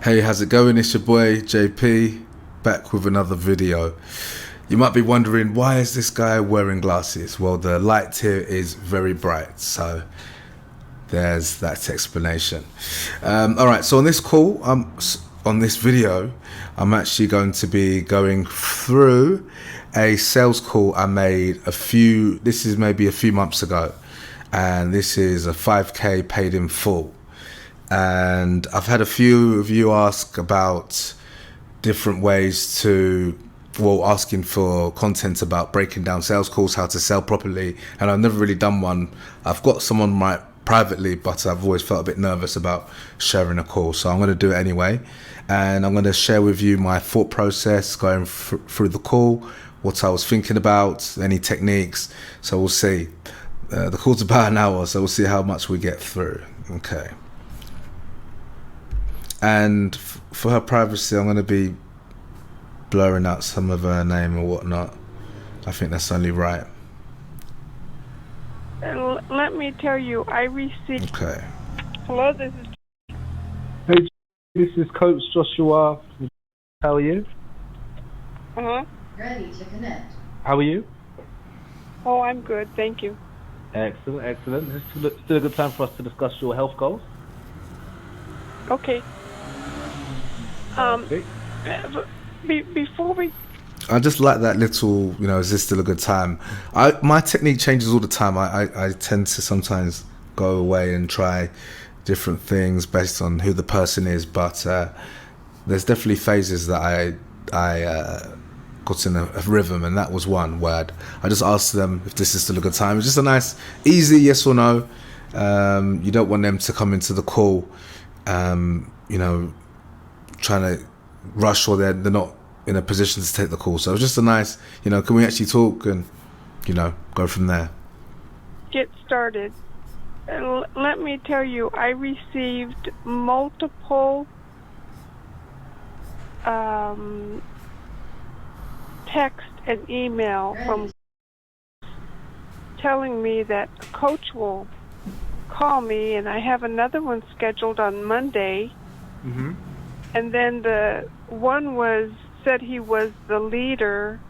Hey, how's it going? It's your boy JP, back with another video. You might be wondering, why is this guy wearing glasses? Well, the light here is very bright, so there's that explanation. Alright, so on this call, on this video, I'm actually going to be going through a sales call I made this is maybe a few months ago, and this is a 5K paid in full. And I've had a few of you ask about different ways asking for content about breaking down sales calls, how to sell properly, and I've never really done one. I've got someone privately, but I've always felt a bit nervous about sharing a call, so I'm going to do it anyway. And I'm going to share with you my thought process going through the call, what I was thinking about, any techniques. So we'll see. The call's about an hour, so we'll see how much we get through. Okay. And for her privacy, I'm going to be blurring out some of her name or whatnot. I think that's only right. Let me tell you, I received... Okay. Hello, this is... Hey, this is Coach Joshua. How are you? Uh-huh. Ready to connect. How are you? Oh, I'm good, thank you. Excellent, excellent. This is still a good time for us to discuss your health goals. Okay. Okay. Before we... I just like that little, is this still a good time? My technique changes all the time. I tend to sometimes go away and try different things based on who the person is, but there's definitely phases that I got in a rhythm, and that was one where I just asked them if this is still a good time. It's just a nice, easy yes or no. You don't want them to come into the call, trying to rush, or they're not in a position to take the call. So it's just a nice, can we actually talk and, go from there. Get started. Let me tell you, I received multiple text and email from telling me that a coach will call me, and I have another one scheduled on Monday. Mm-hmm. And then the one said he was the leader,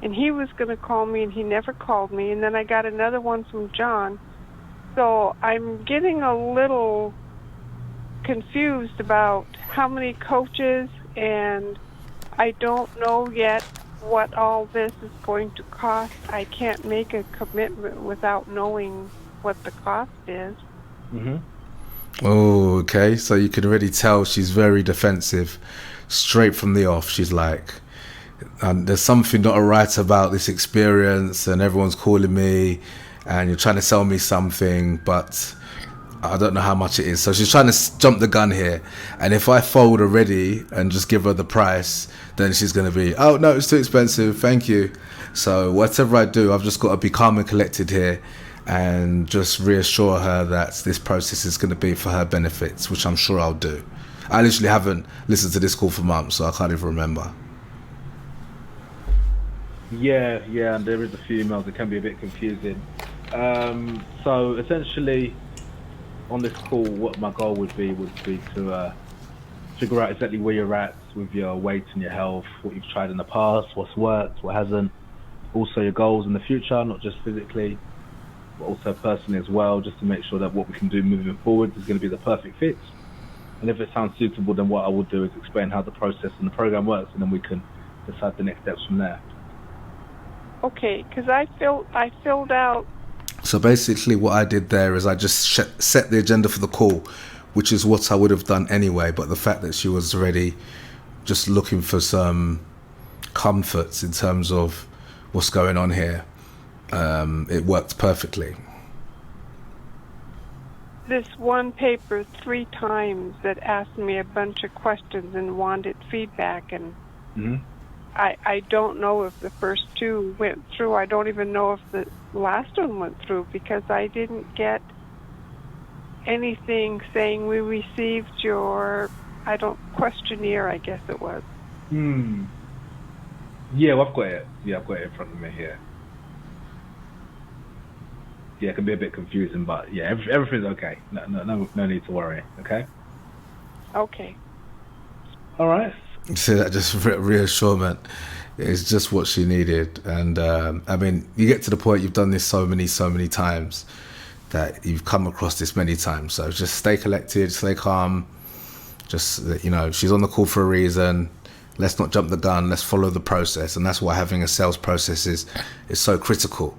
and he was going to call me, and he never called me. And then I got another one from John. So I'm getting a little confused about how many coaches, and I don't know yet what all this is going to cost. I can't make a commitment without knowing what the cost is. Mm-hmm. Oh, okay. So you can already tell she's very defensive. Straight from the off, she's like, there's something not right about this experience, and everyone's calling me, and you're trying to sell me something, but I don't know how much it is. So she's trying to jump the gun here. And if I fold already and just give her the price, then she's going to be, oh, no, it's too expensive. Thank you. So whatever I do, I've just got to be calm and collected here, and just reassure her that this process is going to be for her benefits, which I'm sure I'll do. I literally haven't listened to this call for months, so I can't even remember. Yeah, and there is a few emails that can be a bit confusing. So essentially, on this call, what my goal would be to figure out exactly where you're at with your weight and your health, what you've tried in the past, what's worked, what hasn't. Also your goals in the future, not just physically, but also personally as well, just to make sure that what we can do moving forward is going to be the perfect fit. And if it sounds suitable, then what I will do is explain how the process and the program works, and then we can decide the next steps from there. Okay, because I filled out... So basically what I did there is I just set the agenda for the call, which is what I would have done anyway, but the fact that she was already just looking for some comforts in terms of what's going on here, it worked perfectly. This one paper 3 times that asked me a bunch of questions and wanted feedback, and Mm-hmm. I don't know if the first 2 went through. I don't even know if the last one went through, because I didn't get anything saying we received your questionnaire, I guess it was. Yeah, well, I've got it. Yeah, I've got it in front of me here. Yeah, it can be a bit confusing, but yeah, everything's okay. No need to worry. Okay. Okay. All right. So that just reassurement is just what she needed. And I mean, you get to the point, you've done this so many times that you've come across this many times. So just stay collected, stay calm. Just, you know, she's on the call for a reason. Let's not jump the gun. Let's follow the process. And that's why having a sales process is so critical.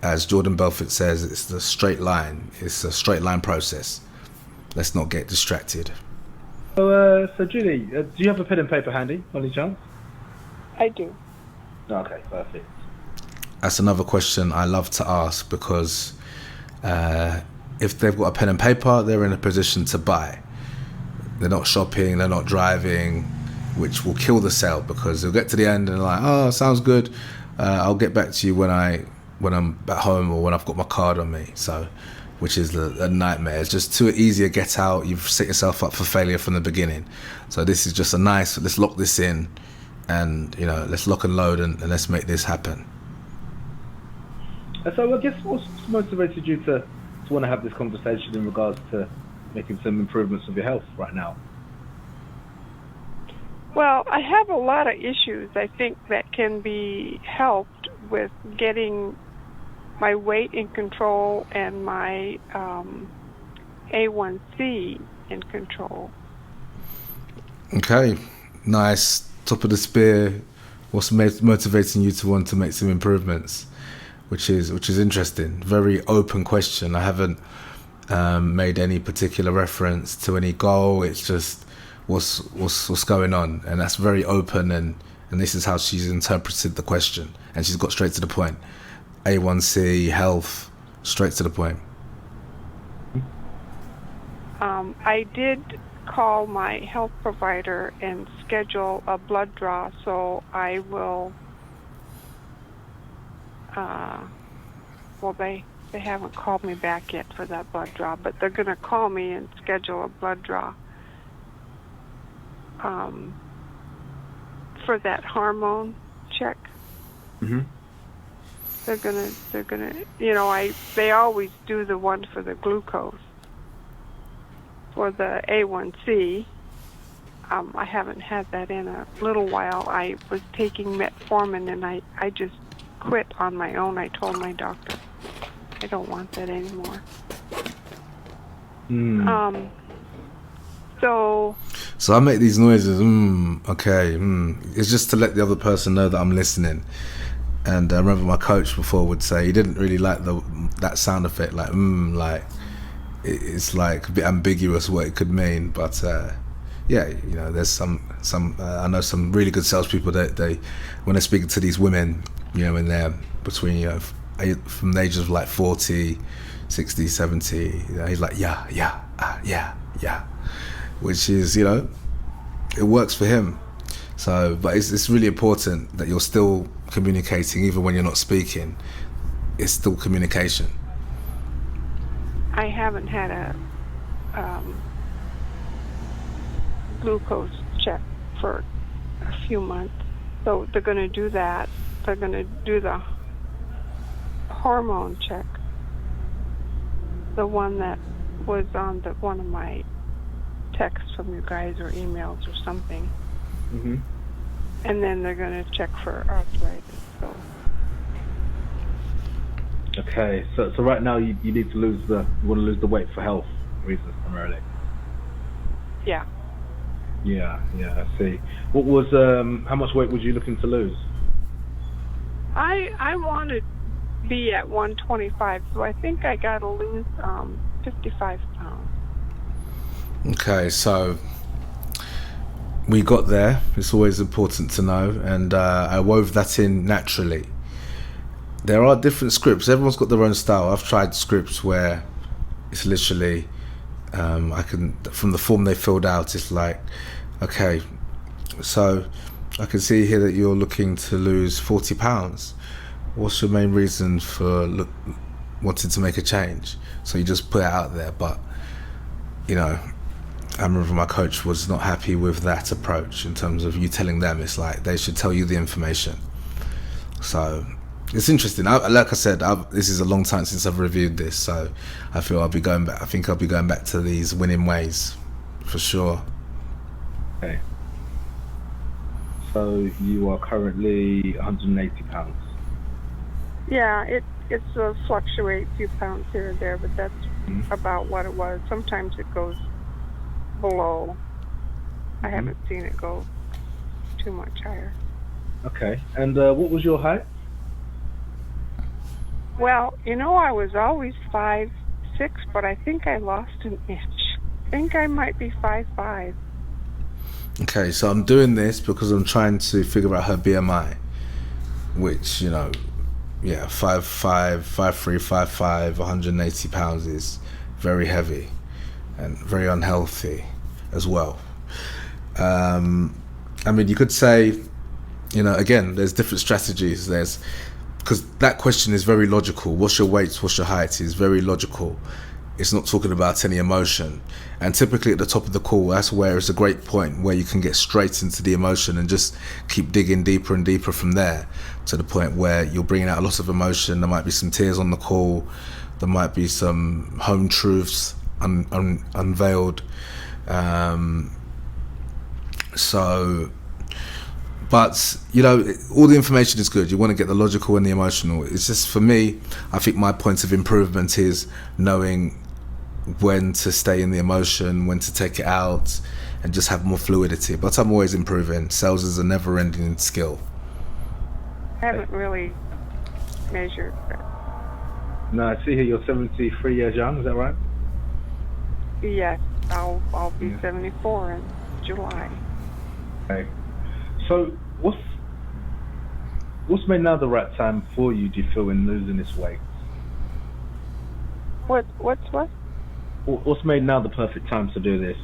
As Jordan Belfort says, it's the straight line. It's a straight line process. Let's not get distracted. So Julie, do you have a pen and paper handy, by any chance? I do. Okay, perfect. That's another question I love to ask, because if they've got a pen and paper, they're in a position to buy. They're not shopping, they're not driving, which will kill the sale, because they'll get to the end and they're like, oh, sounds good. I'll get back to you when I'm at home or when I've got my card on me. So, which is a nightmare. It's just too easy to get out. You've set yourself up for failure from the beginning. So this is just a nice, let's lock this in, and, you know, let's lock and load, and let's make this happen. So I guess what's motivated you to want to have this conversation in regards to making some improvements of your health right now? Well, I have a lot of issues, I think, that can be helped with getting my weight in control and my A1C in control. Okay, nice. Top of the spear. What's motivating you to want to make some improvements? Which is interesting. Very open question. I haven't made any particular reference to any goal. It's just what's going on, and that's very open. And this is how she's interpreted the question, and she's got straight to the point. A1C, health, straight to the point. I did call my health provider and schedule a blood draw, so I will. Well, they haven't called me back yet for that blood draw, but they're going to call me and schedule a blood draw for that hormone check. Mm-hmm. They're gonna, you know, they always do the one for the glucose. For the A1C, I haven't had that in a little while. I was taking metformin, and I just quit on my own. I told my doctor I don't want that anymore. So I make these noises. Okay. It's just to let the other person know that I'm listening. And I remember my coach before would say he didn't really like that sound effect, like like it's like a bit ambiguous what it could mean. But yeah, you know, there's some I know some really good salespeople that they when they're speaking to these women, you know, when they're between, you know, from the ages of like 40, 60, 70, you know, he's like yeah, which is, you know, it works for him. So, but it's really important that you're still communicating even when you're not speaking. It's still communication. I haven't had a glucose check for a few months, so they're going to do that. They're going to do the hormone check, the one that was on one of my texts from you guys or emails or something. Mm-hmm. And then they're going to check for arthritis. So. Okay, so right now you need to you want to lose the weight for health reasons primarily. Yeah. Yeah, I see. What was how much weight was you looking to lose? I want to be at 125, so I think I got to lose 55 pounds. Okay, so we got there. It's always important to know, and I wove that in naturally. There are different scripts. Everyone's got their own style. I've tried scripts where it's literally from the form they filled out, it's like, okay, so I can see here that you're looking to lose 40 pounds. What's your main reason for wanting to make a change? So you just put it out there. But, you know, I remember my coach was not happy with that approach in terms of you telling them. It's like they should tell you the information. So it's interesting. Like I said, this is a long time since I've reviewed this, so I feel I'll be going back. I think I'll be going back to these winning ways for sure. Okay. So you are currently 180 pounds. Yeah, it's fluctuate a few pounds here and there, but that's about what it was. Sometimes it goes below. I haven't seen it go too much higher. Okay. And what was your height? Well, I was always 5'6", but I think I lost an inch. I think I might be 5'5". Okay, so I'm doing this because I'm trying to figure out her BMI, which, yeah, 5'5", 5'3", 5'5", 180 pounds is very heavy and very unhealthy as well. I mean, you could say, again, there's different strategies. Because that question is very logical. What's your weight? What's your height? Is very logical. It's not talking about any emotion. And typically at the top of the call, that's where it's a great point where you can get straight into the emotion and just keep digging deeper and deeper from there, to the point where you're bringing out a lot of emotion. There might be some tears on the call. There might be some home truths unveiled. But, all the information is good. You want to get the logical and the emotional. It's just, for me, I think my point of improvement is knowing when to stay in the emotion, when to take it out, and just have more fluidity. But I'm always improving. Sales is a never-ending skill. I haven't really measured. No, I see here you're 73 years young. Is that right? Yes, I'll be 74 in July. Okay. So what's made now the right time for you, do you feel, in losing this weight? What's What's made now the perfect time to do this?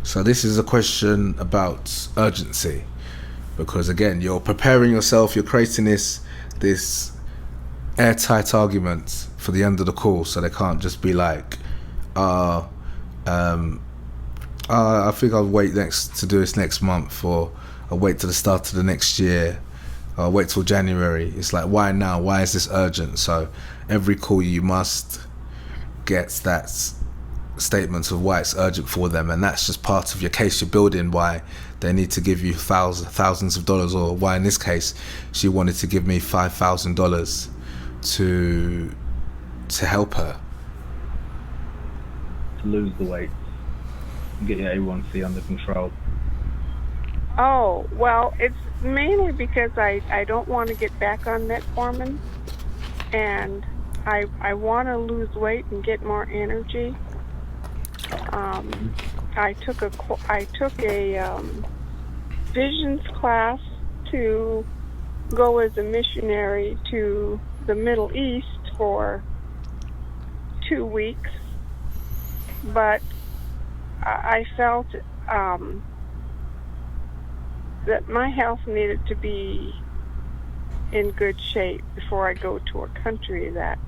So this is a question about urgency, because again, you're preparing yourself, you're creating this airtight argument for the end of the call, so they can't just be like, I think I'll wait to do this next month, or I'll wait till the start of the next year, or I'll wait till January. It's like, why now? Why is this urgent? So every call you must get that statement of why it's urgent for them, and that's just part of your case you're building, why they need to give you thousands of dollars, or why in this case she wanted to give me $5,000 to help her To lose the weight and get your A1C under control. Oh, well, it's mainly because I don't want to get back on metformin, and I want to lose weight and get more energy. I took a visions class to go as a missionary to the Middle East for 2 weeks, but I felt that my health needed to be in good shape before I go to a country that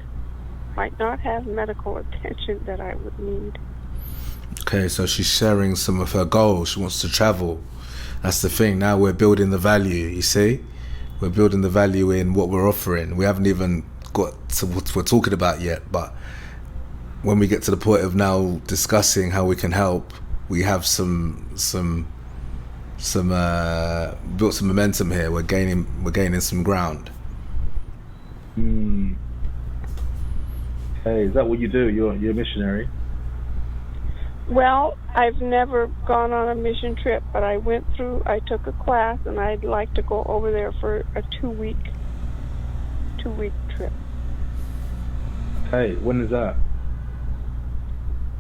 might not have medical attention that I would need. Okay, so she's sharing some of her goals. She wants to travel. That's the thing. Now we're building the value, you see? We're building the value in what we're offering. We haven't even got to what we're talking about yet, but when we get to the point of now discussing how we can help, we have built some momentum here. We're gaining some ground. Hey, is that what you do? You're a missionary? Well, I've never gone on a mission trip, but I took a class, and I'd like to go over there for a 2-week trip. Hey, when is that?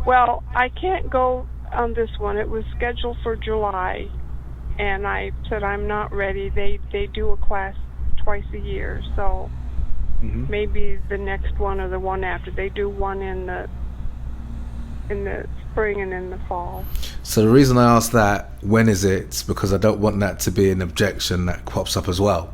Well, I can't go on this one. It was scheduled for July, and I said I'm not ready. They do a class twice a year, so maybe the next one or the one after. They do one in the spring and in the fall. So the reason I asked that, when is it? It's because I don't want that to be an objection that pops up as well.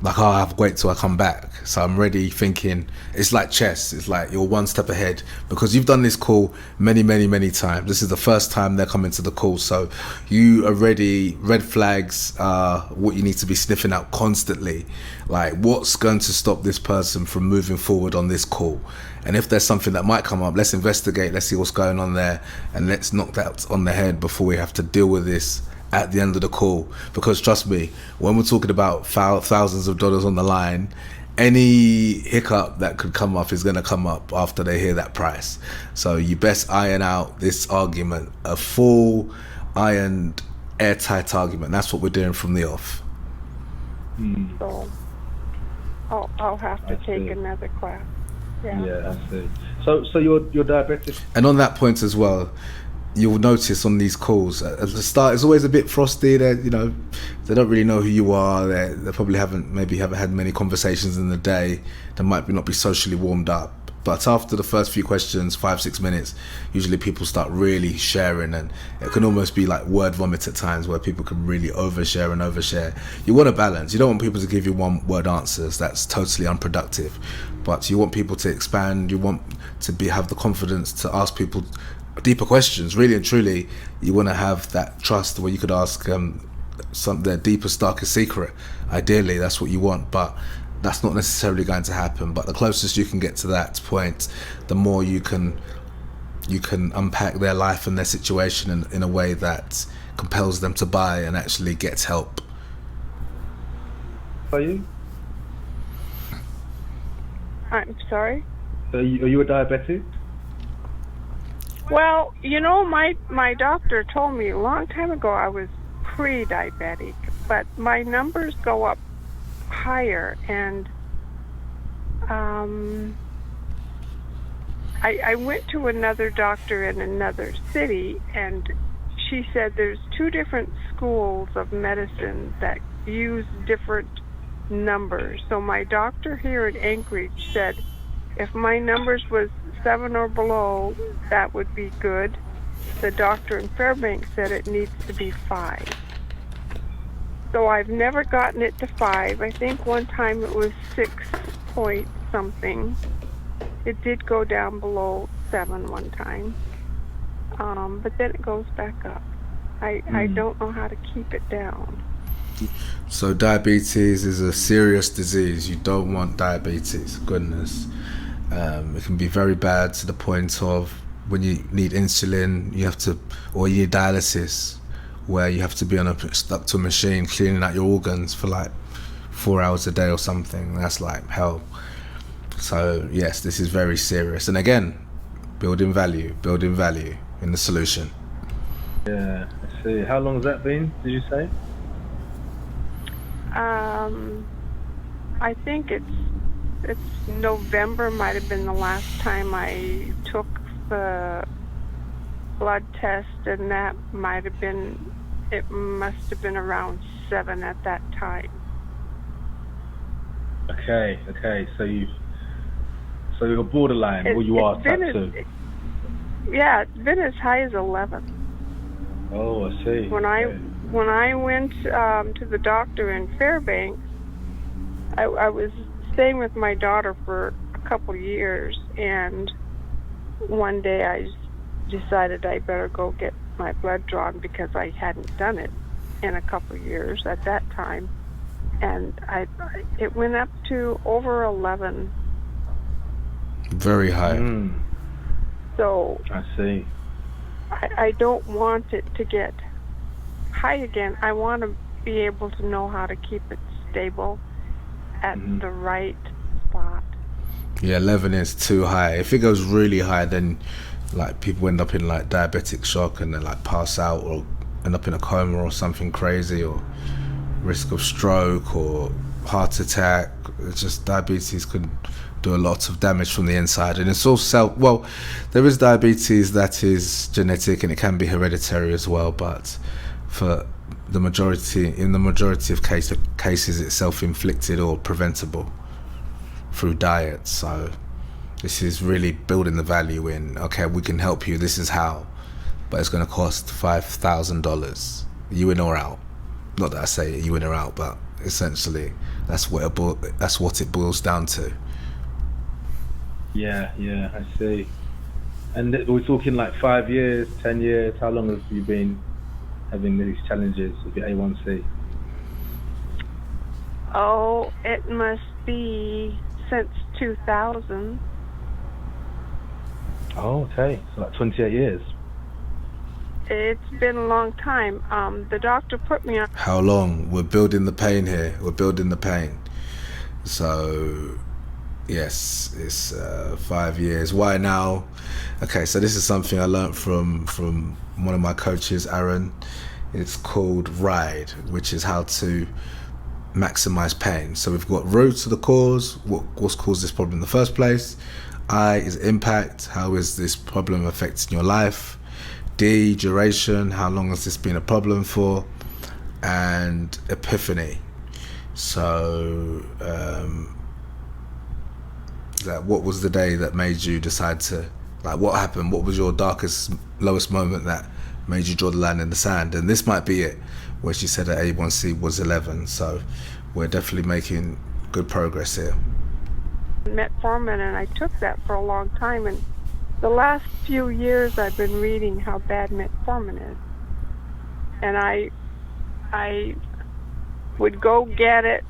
Like, oh, I have to wait till I come back. So I'm ready thinking, it's like chess. It's like you're one step ahead, because you've done this call many, many, many times. This is the first time they're coming to the call. So you already, red flags are what you need to be sniffing out constantly. Like, what's going to stop this person from moving forward on this call? And if there's something that might come up, let's investigate, let's see what's going on there, and let's knock that on the head before we have to deal with this at the end of the call, because trust me, when we're talking about thousands of dollars on the line, any hiccup that could come up is going to come up after they hear that price. So you best iron out this argument, a full ironed airtight argument. That's what we're doing from the off. So I'll have to take another class. Yeah, I see. So you're diabetic. And on that point as well, you'll notice on these calls at the start it's always a bit frosty. They don't really know who you are. They probably haven't had many conversations in the day. They might not be socially warmed up. But after the first few questions, 5-6 minutes, usually people start really sharing, and it can almost be like word vomit at times, where people can really overshare. You want a balance. You don't want people to give you one word answers. That's totally unproductive. But you want people to expand. You want to have the confidence to ask people deeper questions. Really and truly, you want to have that trust where you could ask their deepest, darkest secret. Ideally, that's what you want, but that's not necessarily going to happen. But the closest you can get to that point, the more you can unpack their life and their situation in a way that compels them to buy and actually get help. Are you? I'm sorry? Are you a diabetic? Well, my doctor told me a long time ago I was pre-diabetic, but my numbers go up higher, and I went to another doctor in another city, and she said there's 2 different schools of medicine that use different numbers. So my doctor here in Anchorage said if my numbers was 7 or below, that would be good. The doctor in Fairbanks said it needs to be 5. So I've never gotten it to 5. I think one time it was 6 point something. It did go down below 7 one time. But then it goes back up. I don't know how to keep it down. So diabetes is a serious disease. You don't want diabetes. Goodness. It can be very bad to the point of when you need insulin, or you need dialysis, where you have to be stuck to a machine cleaning out your organs for like 4 hours a day or something. That's like hell. So yes, this is very serious. And again, building value in the solution. Yeah, I see. How long has that been, did you say? I think it's November might have been the last time I took the blood test, and that it must have been around 7 at that time. Okay. So you're borderline, or you are type 2. Yeah, it's been as high as 11. Oh, I see. When I went to the doctor in Fairbanks, I was staying with my daughter for a couple years, and one day I decided I better go get my blood drawn because I hadn't done it in a couple years at that time, and it went up to over 11. Very high. So I see. I don't want it to get high again. I want to be able to know how to keep it stable at the right spot. Yeah, 11 is too high. If it goes really high, then like people end up in like diabetic shock and then like pass out or end up in a coma or something crazy, or risk of stroke or heart attack. It's just diabetes could do a lot of damage from the inside, and it's all there is diabetes that is genetic and it can be hereditary as well, but in the majority of cases it's self-inflicted or preventable through diet. So this is really building the value in, okay, we can help you, this is how, but it's going to cost $5,000, you in or out. Not that I say you in or out, but essentially that's what it boils down to. Yeah, I see. And we're talking like 5 years, 10 years. How long have you been having these challenges with your A1C? Oh, it must be since 2000. Oh, okay. So like 28 years. It's been a long time. The doctor put me on. How long? We're building the pain here. We're building the pain. So, yes, it's 5 years. Why now? Okay, so this is something I learned from one of my coaches, Aaron. It's called RIDE, which is how to maximize pain. So we've got root to the cause, what's caused this problem in the first place. I is impact, how is this problem affecting your life. D, duration, how long has this been a problem for. And epiphany, so that what was the day that made you decide to, like, what happened, what was your darkest, lowest moment that made you draw the line in the sand? And this might be it, where she said that A1C was 11. So we're definitely making good progress here. Metformin, and I took that for a long time, and the last few years I've been reading how bad metformin is, and I would go get it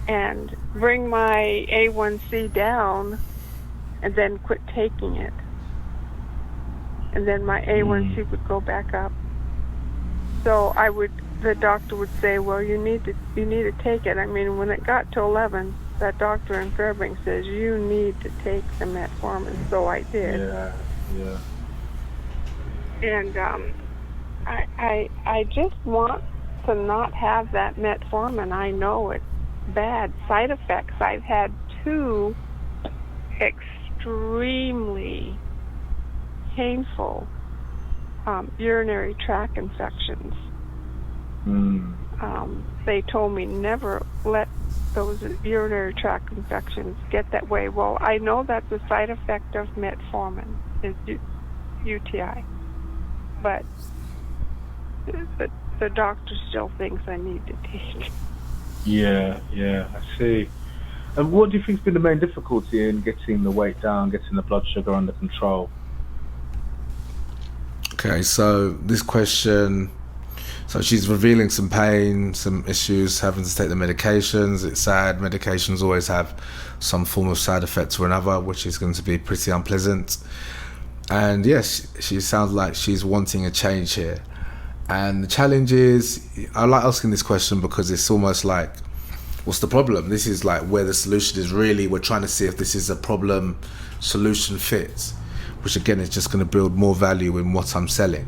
and bring my A1C down and then quit taking it, and then my A1C would go back up. So the doctor would say, well, you need to take it. I mean, when it got to 11, that doctor in Fairbanks says, you need to take the metformin. So I did. Yeah. And I just want to not have that metformin. I know it's bad side effects. I've had 2 extremely painful urinary tract infections. They told me never let those urinary tract infections get that way. Well, I know that's a side effect of metformin, is UTI, but the doctor still thinks I need to take it. Yeah, I see. And what do you think's been the main difficulty in getting the weight down, getting the blood sugar under control? Okay, so this question, so she's revealing some pain, some issues, having to take the medications. It's sad, medications always have some form of side effect or another, which is going to be pretty unpleasant. And yes, she sounds like she's wanting a change here. And the challenge is, I like asking this question because it's almost like, what's the problem? This is like where the solution is really, we're trying to see if this is a problem solution fit, which again is just going to build more value in what I'm selling.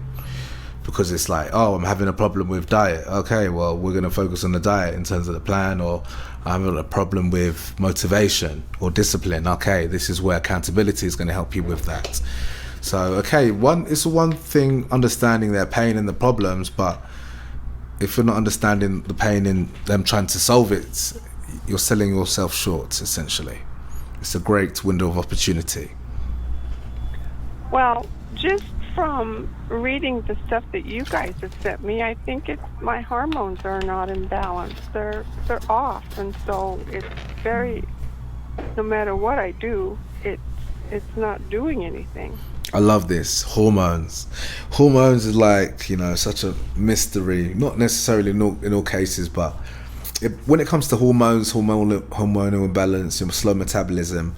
Because it's like, oh, I'm having a problem with diet. Okay, well, we're going to focus on the diet in terms of the plan. Or I'm having a problem with motivation or discipline. Okay, this is where accountability is going to help you with that. So, okay, it's one thing understanding their pain and the problems, but if you're not understanding the pain in them trying to solve it, you're selling yourself short, essentially. It's a great window of opportunity. Well, just from reading the stuff that you guys have sent me, I think my hormones are not in balance. They're off, and so it's very, no matter what I do, it's not doing anything. I love this. Hormones is like, such a mystery, not necessarily in all cases, but when it comes to hormonal imbalance, slow metabolism,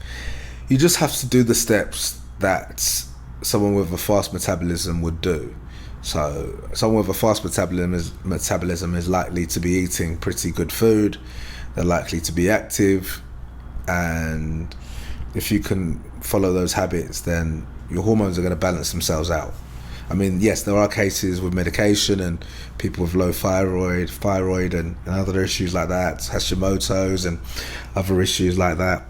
you just have to do the steps that someone with a fast metabolism would do. So someone with a fast metabolism is likely to be eating pretty good food. They're likely to be active, and if you can follow those habits, then your hormones are going to balance themselves out. I mean, yes, there are cases with medication and people with low thyroid and other issues like that, Hashimoto's and other issues like that,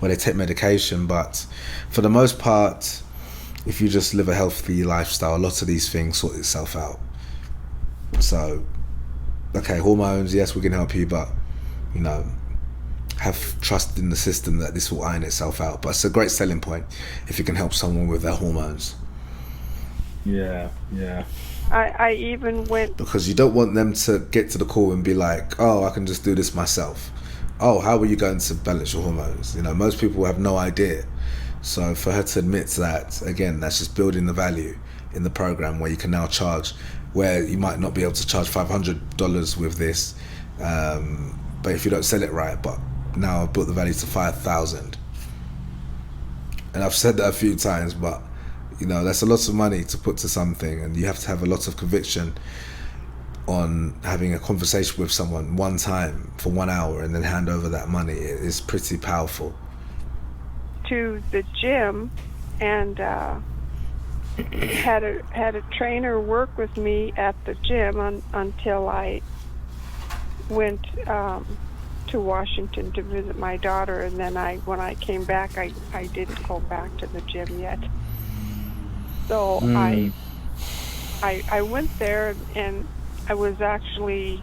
where they take medication. But for the most part, if you just live a healthy lifestyle, a lot of these things sort itself out. So, okay, hormones, yes, we can help you, but, have trust in the system that this will iron itself out. But it's a great selling point if you can help someone with their hormones. Yeah. I even went... Because you don't want them to get to the call and be like, oh, I can just do this myself. Oh, how are you going to balance your hormones? Most people have no idea. So for her to admit to that, again, that's just building the value in the program where you can now charge, where you might not be able to charge $500 with this, but if you don't sell it right, but now I've built the value to $5,000. And I've said that a few times, but You know, that's a lot of money to put to something, and you have to have a lot of conviction on having a conversation with someone one time for 1 hour and then hand over that money. It is pretty powerful. To the gym, and had a trainer work with me at the gym until I went to Washington to visit my daughter, and then when I came back, I didn't go back to the gym yet. So I went there, and I was actually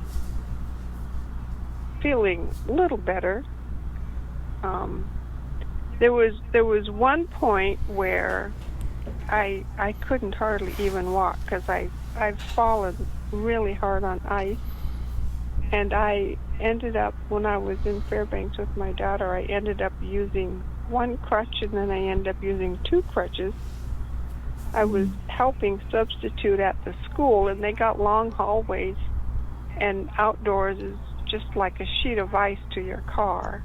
feeling a little better. There was one point where I couldn't hardly even walk because I've fallen really hard on ice, and I ended up, when I was in Fairbanks with my daughter, I ended up using one crutch, and then I ended up using two crutches. I was helping substitute at the school, and they got long hallways, and outdoors is just like a sheet of ice to your car.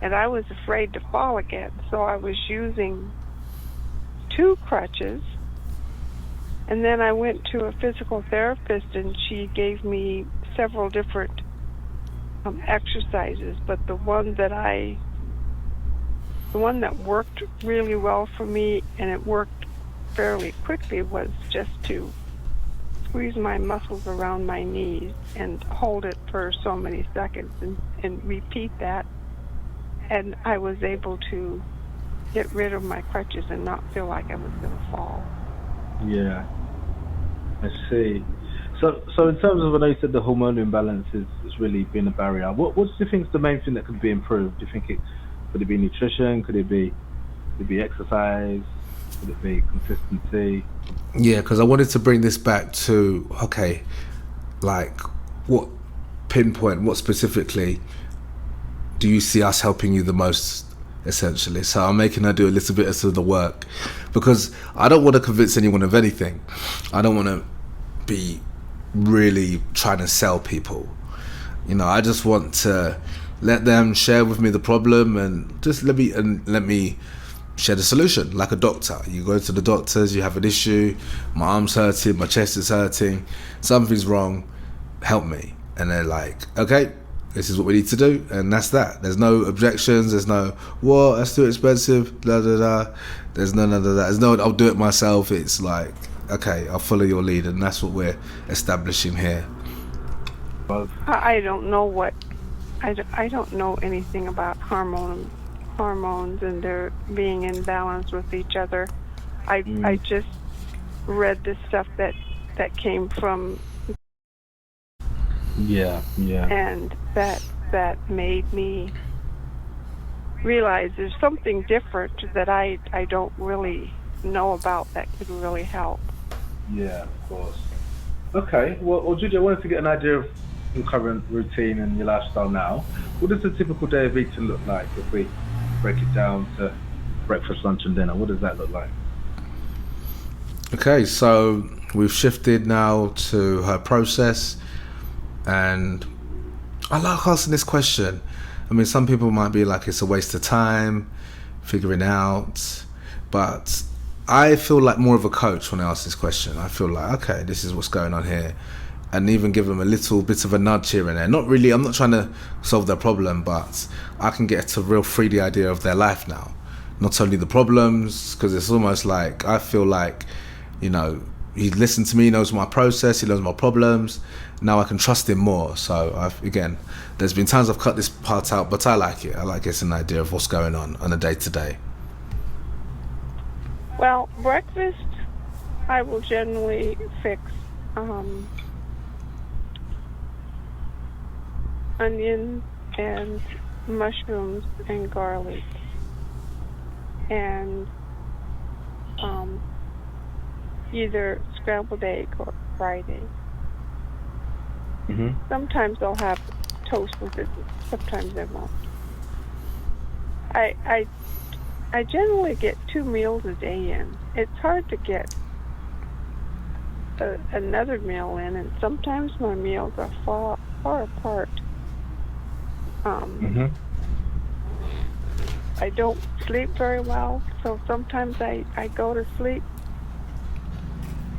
And I was afraid to fall again, so I was using two crutches. And then I went to a physical therapist, and she gave me several different exercises. But the one that worked really well for me, and it worked fairly quickly, was just to squeeze my muscles around my knees and hold it for so many seconds and repeat that. And I was able to get rid of my crutches and not feel like I was going to fall. Yeah, I see. So in terms of, I know you said the hormonal imbalance has really been a barrier. What do you think is the main thing that could be improved? Do you think could it be nutrition? Could it be exercise? Could it be consistency? Yeah, because I wanted to bring this back to, okay, like what specifically do you see us helping you the most, essentially? So I'm making her do a little bit of the work, because I don't want to convince anyone of anything. I don't want to be really trying to sell people. You know, I just want to let them share with me the problem, and just let me share the solution, like a doctor. You go to the doctors, you have an issue, my arm's hurting, my chest is hurting, something's wrong, help me. And they're like, okay, this is what we need to do, and that's that. There's no objections, there's no, what, that's too expensive, blah, blah, blah. There's none of that. There's no, I'll do it myself. It's like, okay, I'll follow your lead, and that's what we're establishing here. I don't know I don't know anything about hormones and their being in balance with each other. I just read the stuff that came from, and that made me realize there's something different that I don't really know about that could really help. Yeah, of course. Okay, well, Judy, I wanted to get an idea of your current routine and your lifestyle now. What does a typical day of eating look like if we break it down to breakfast, lunch, and dinner? What does that look like? Okay, so we've shifted now to her process, and I like asking this question. I mean, some people might be like, it's a waste of time figuring out, but I feel like more of a coach when I ask this question. I feel like, okay, this is what's going on here, and even give them a little bit of a nudge here and there. Not really, I'm not trying to solve their problem, but I can get a real 3D idea of their life now. Not only the problems, because it's almost like, I feel like, you know, he listened to me, he knows my process, he knows my problems. Now I can trust him more. So again, there's been times I've cut this part out, but I like it. I like getting an idea of what's going on a day-to-day. Well, breakfast, I will generally fix onions and mushrooms and garlic, and either scrambled egg or fried egg. Mm-hmm. Sometimes I'll have toast with it, sometimes I won't. I generally get 2 meals a day in. It's hard to get another meal in, and sometimes my meals are far apart. I don't sleep very well, so sometimes I go to sleep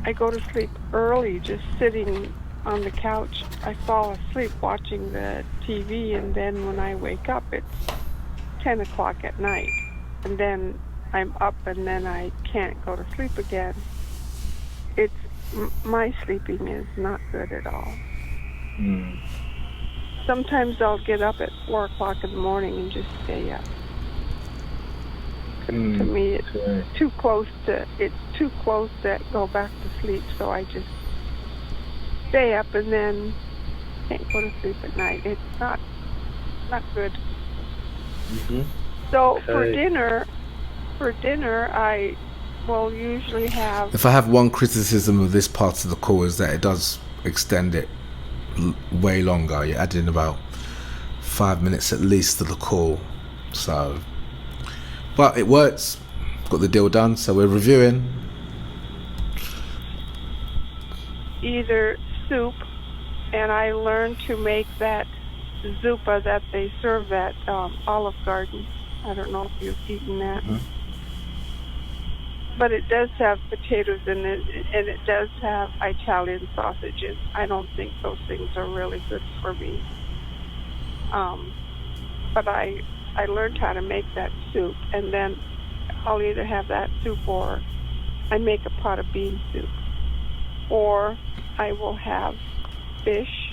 I go to sleep early, just sitting on the couch. I fall asleep watching the TV, and then when I wake up, it's 10 o'clock at night. And then I'm up, and then I can't go to sleep again. My sleeping is not good at all. Sometimes I'll get up at 4 o'clock in the morning and just stay up. To me, it's too close to go back to sleep, so I just stay up and then can't go to sleep at night. It's not good. So for dinner, I will usually have. If I have one criticism of this part of the call, is that it does extend it way longer. You're adding about 5 minutes at least to the call, so. But it works. Got the deal done, so we're reviewing. Either soup, and I learned to make that zuppa that they serve at Olive Garden. I don't know if you've eaten that. But it does have potatoes in it, and it does have Italian sausages. I don't think those things are really good for me. But I learned how to make that soup, and then I'll either have that soup or I make a pot of bean soup. Or I will have fish,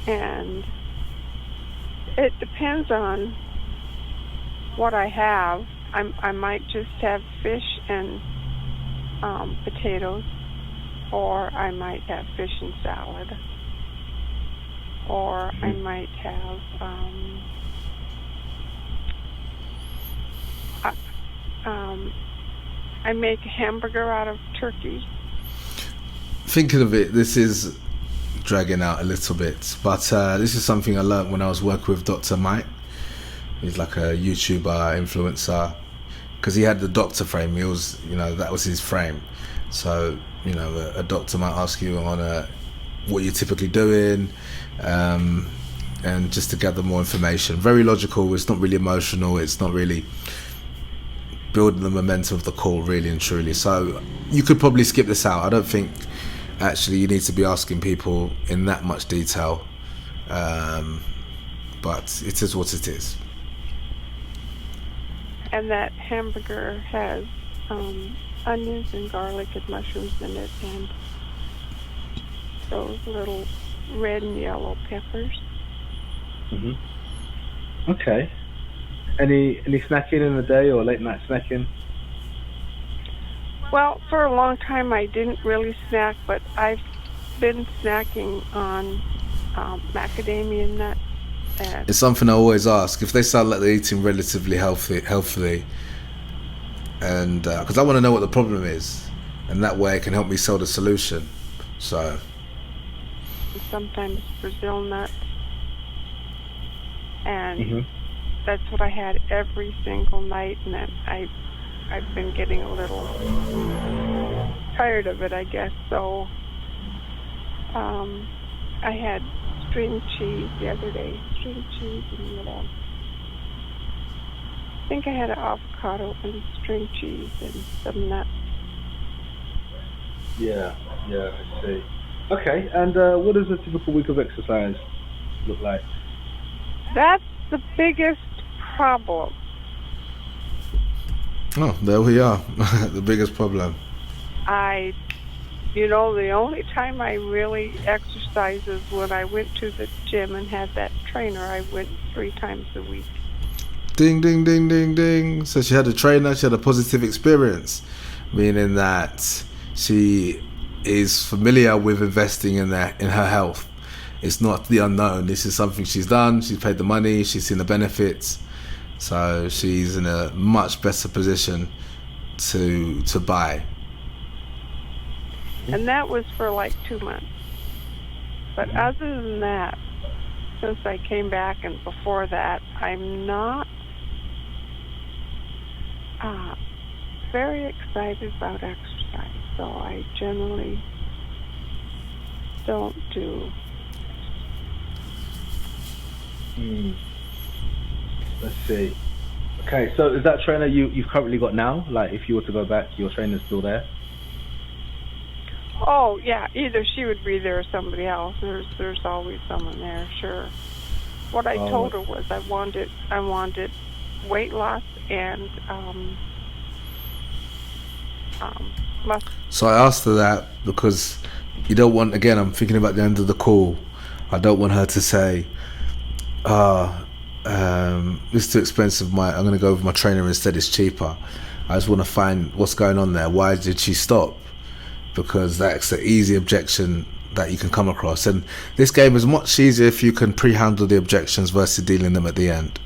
and it depends on what I have. I might just have fish and potatoes, or I might have fish and salad, or I might have I make a hamburger out of turkey. Thinking of it, this is dragging out a little bit, but this is something I learned when I was working with Dr. Mike. He's like a YouTuber, influencer, because he had the doctor frame. He was, that was his frame. So, a doctor might ask you on what you're typically doing, and just to gather more information. Very logical. It's not really emotional. It's not really building the momentum of the call, really and truly. So you could probably skip this out. I don't think actually you need to be asking people in that much detail, but it is what it is. And that hamburger has onions and garlic and mushrooms in it, and those little red and yellow peppers. Okay. Any snacking in the day or late night snacking? Well, for a long time I didn't really snack, but I've been snacking on macadamia nuts. It's something I always ask. If they sound like they're eating relatively healthily, and because I want to know what the problem is, and that way it can help me sell the solution. So sometimes Brazil nuts, and that's what I had every single night, and then I've been getting a little tired of it, I guess. So I had string cheese the other day. String cheese and I think I had an avocado and string cheese and some nuts. Yeah, I see. Okay, and what does a typical week of exercise look like? That's the biggest problem. Oh, there we are. The biggest problem. The only time I really exercise is when I went to the gym and had that trainer. I went 3 times a week. Ding, ding, ding, ding, ding. So she had a trainer, she had a positive experience, meaning that she is familiar with investing in her health. It's not the unknown. This is something she's done. She's paid the money. She's seen the benefits. So she's in a much better position to buy. And that was for like 2 months. But other than that, since I came back and before that, I'm not very excited about exercise. So I generally don't do. Let's see. Okay, so is that trainer you've currently got now? Like, if you were to go back, your trainer's still there? Oh, yeah, either she would be there or somebody else. There's always someone there, sure. What I told her was I wanted weight loss and muscle. So I asked her that because you don't want, again, I'm thinking about the end of the call. I don't want her to say, it's too expensive, I'm going to go with my trainer instead, it's cheaper. I just want to find what's going on there. Why did she stop? Because that's an easy objection that you can come across. And this game is much easier if you can pre-handle the objections versus dealing them at the end.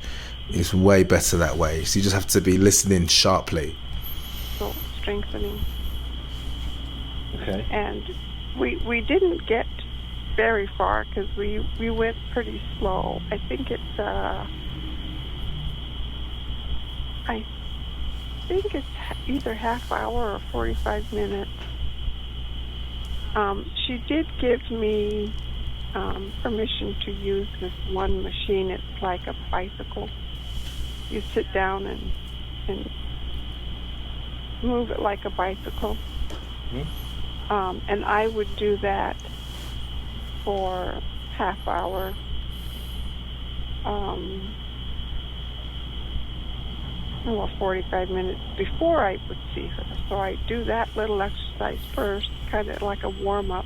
It's way better that way. So you just have to be listening sharply. So strengthening. Okay. And we didn't get very far because we went pretty slow. I think it's either half hour or 45 minutes. She did give me permission to use this one machine. It's like a bicycle. You sit down and move it like a bicycle. Mm-hmm. And I would do that for half hour. Well, 45 minutes before I would see her. So I'd do that little exercise first, kind of like a warm-up,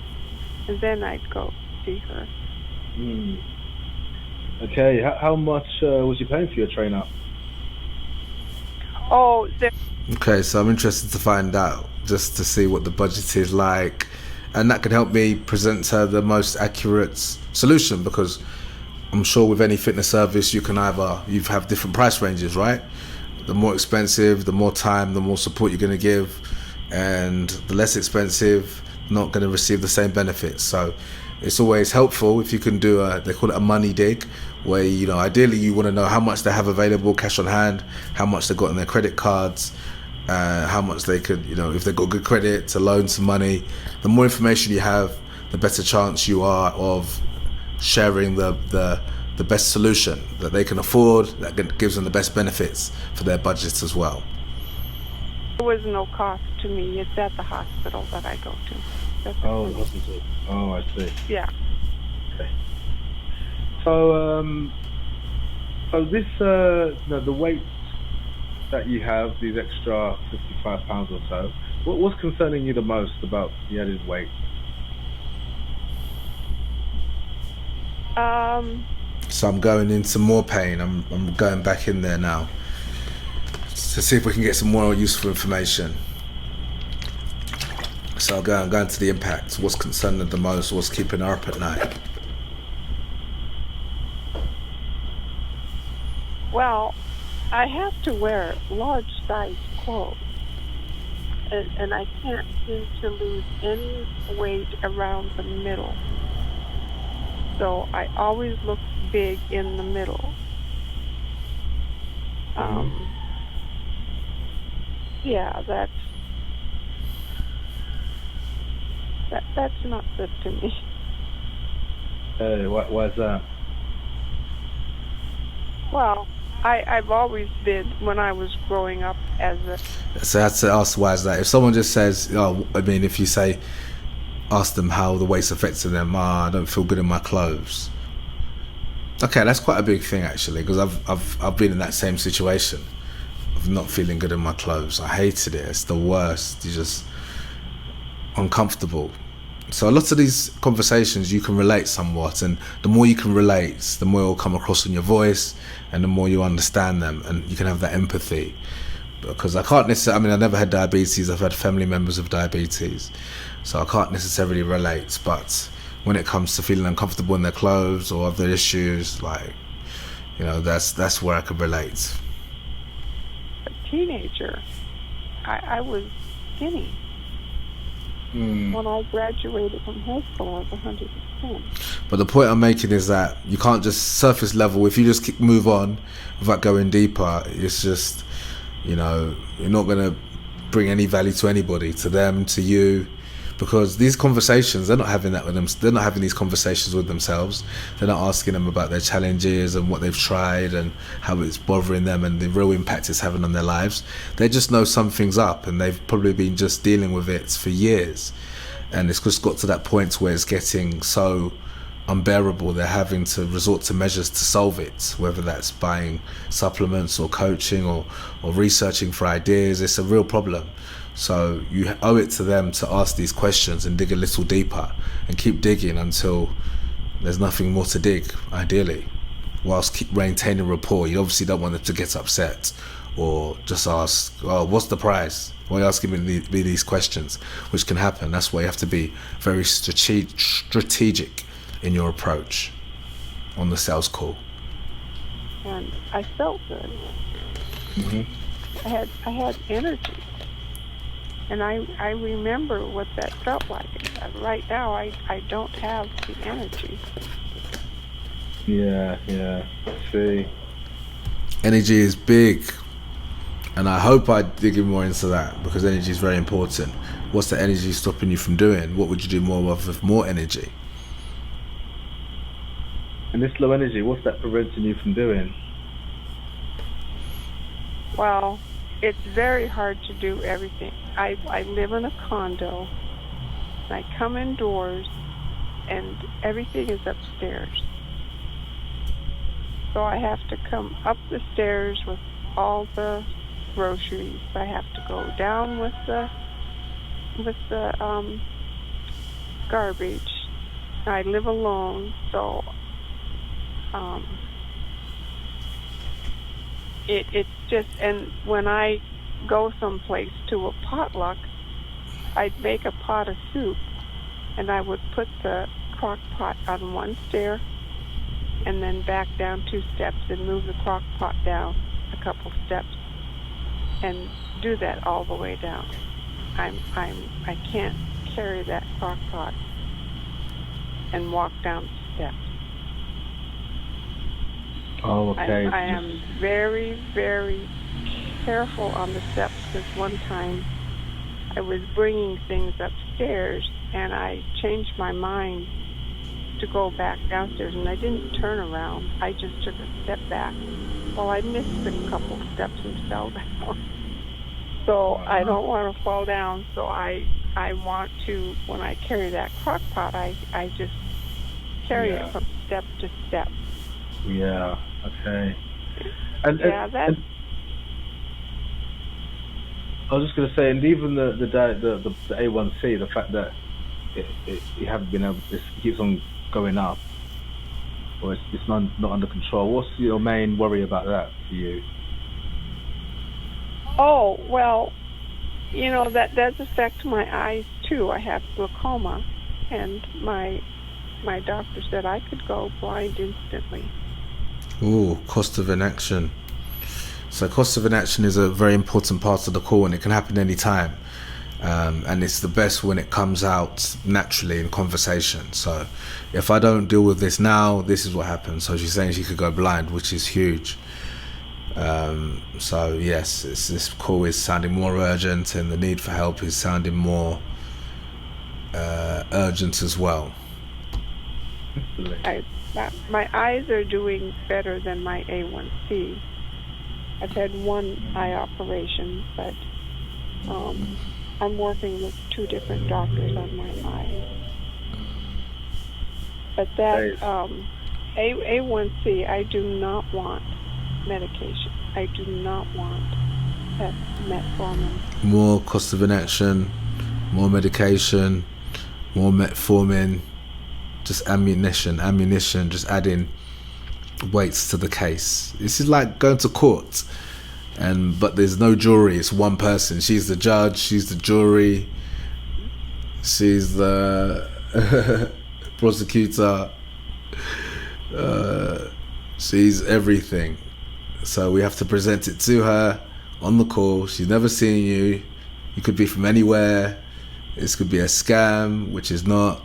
and then I'd go see her. Okay, how much was you paying for your trainer? Oh, Okay, so I'm interested to find out, just to see what the budget is like, and that can help me present her the most accurate solution, because I'm sure with any fitness service you have different price ranges, right? The more expensive, the more time, the more support you're going to give, and the less expensive, not going to receive the same benefits. So it's always helpful if you can do they call it a money dig, where ideally you want to know how much they have available cash on hand, how much they've got on their credit cards, how much they could, if they've got good credit, to loan some money. The more information you have, the better chance you are of sharing the best solution that they can afford, that gives them the best benefits for their budgets as well. there was no cost to me. It's at the hospital that I go to. That's Hospital. Oh, I see. Yeah. Okay. So, this, the weight that you have, these extra 55 pounds or so, what's concerning you the most about the added weight? So I'm going into more pain. I'm going back in there now to see if we can get some more useful information. So I'm going to the impact. What's concerning her the most? What's keeping her up at night? Well, I have to wear large size clothes, and I can't seem to lose any weight around the middle. So I always look big in the middle. Yeah, that's not good to me. Why is that? Well, I've always been, when I was growing up, So I had to ask, why is that? If someone just says, if you say, ask them how the weight's affecting them, I don't feel good in my clothes. Okay, that's quite a big thing actually, because I've been in that same situation of not feeling good in my clothes. I hated it. It's the worst. You're just uncomfortable. So a lot of these conversations you can relate somewhat, and the more you can relate, the more it will come across in your voice, and the more you understand them, and you can have that empathy. Because I can't necessarily, I never had diabetes. I've had family members with diabetes, so I can't necessarily relate. But when it comes to feeling uncomfortable in their clothes or other issues, that's where I could relate. a teenager. I was skinny. When I graduated from high school, I was 110. But the point I'm making is that you can't just surface level. If you just move on without going deeper, it's just, you're not going to bring any value to anybody, to them, to you, because these conversations, they're not having that with them. They're not having these conversations with themselves. They're not asking them about their challenges and what they've tried and how it's bothering them and the real impact it's having on their lives. They just know something's up, and they've probably been just dealing with it for years. and it's just got to that point where it's getting so unbearable they're having to resort to measures to solve it, whether that's buying supplements or coaching or researching for ideas. It's a real problem. So you owe it to them to ask these questions and dig a little deeper and keep digging until there's nothing more to dig, ideally, whilst keep maintaining rapport. You obviously don't want them to get upset or just ask, oh, what's the price? Why are you asking me these questions? Which can happen. That's why you have to be very strategic in your approach on the sales call. And I felt good. I had energy. And I remember what that felt like. Right now, I don't have the energy. Yeah, I see. Energy is big. And I hope I dig in more into that, because energy is very important. What's the energy stopping you from doing? What would you do more of with more energy? And this low energy, what's that preventing you from doing? Well, it's very hard to do everything. I live in a condo, and I come indoors, and everything is upstairs. So I have to come up the stairs with all the groceries. I have to go down with the garbage. I live alone, so it's just, and when I go someplace to a potluck, I'd make a pot of soup, and I would put the crock pot on one stair and then back down 2 steps and move the crock pot down a couple steps and do that all the way down. I can't carry that crock pot and walk down the steps. Oh, okay. I am very, very careful on the steps, because one time I was bringing things upstairs and I changed my mind to go back downstairs, and I didn't turn around. I just took a step back. Well, I missed a couple steps and fell down. So I don't want to fall down, so I want to, when I carry that crock pot, I just carry it from step to step. Yeah, okay. And I was just going to say, and even the A1C, the fact that you haven't been able, it keeps on going up, or it's not under control. What's your main worry about that for you? Oh, well, that does affect my eyes too. I have glaucoma, and my doctor said I could go blind instantly. Ooh, cost of inaction. So cost of inaction is a very important part of the call, and it can happen any time. And it's the best when it comes out naturally in conversation. So if I don't deal with this now, this is what happens. So she's saying she could go blind, which is huge. So yes, this call is sounding more urgent, and the need for help is sounding more urgent as well. My eyes are doing better than my A1C. I've had one eye operation, but I'm working with 2 different doctors on my eyes. But that A1C, I do not want medication. I do not want that metformin. More cost of inaction, more medication, more metformin, just ammunition, just adding weights to the case. This is like going to court, but there's no jury. It's one person. She's the judge, she's the jury, she's the prosecutor, she's everything. So we have to present it to her on the call. She's never seen you. You could be from anywhere. This could be a scam, which is not.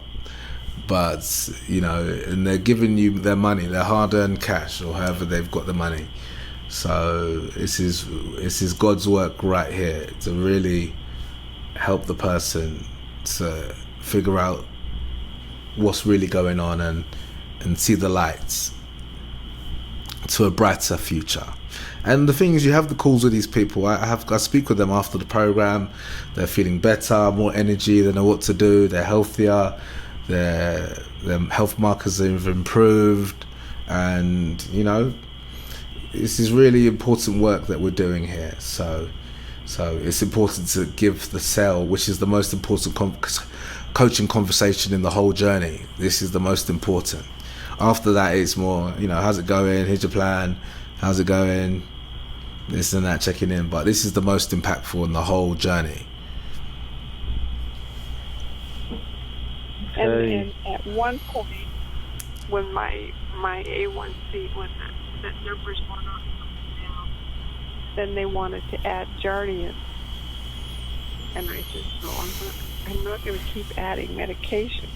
But, and they're giving you their money, their hard-earned cash, or however they've got the money. So this is God's work right here, to really help the person to figure out what's really going on and see the lights. to a brighter future. And the thing is, you have the calls with these people. I speak with them after the program. They're feeling better, more energy. They know what to do. They're healthier. Their health markers have improved, and this is really important work that we're doing here. So it's important to give the cell, which is the most important coaching conversation in the whole journey. This is the most important. After that, it's more, how's it going? Here's your plan. How's it going? This and that, checking in. But this is the most impactful in the whole journey. And at one point, when my A1C, when that number's were not coming down, then they wanted to add Jardiance. And I said, no, I'm not going to keep adding medication.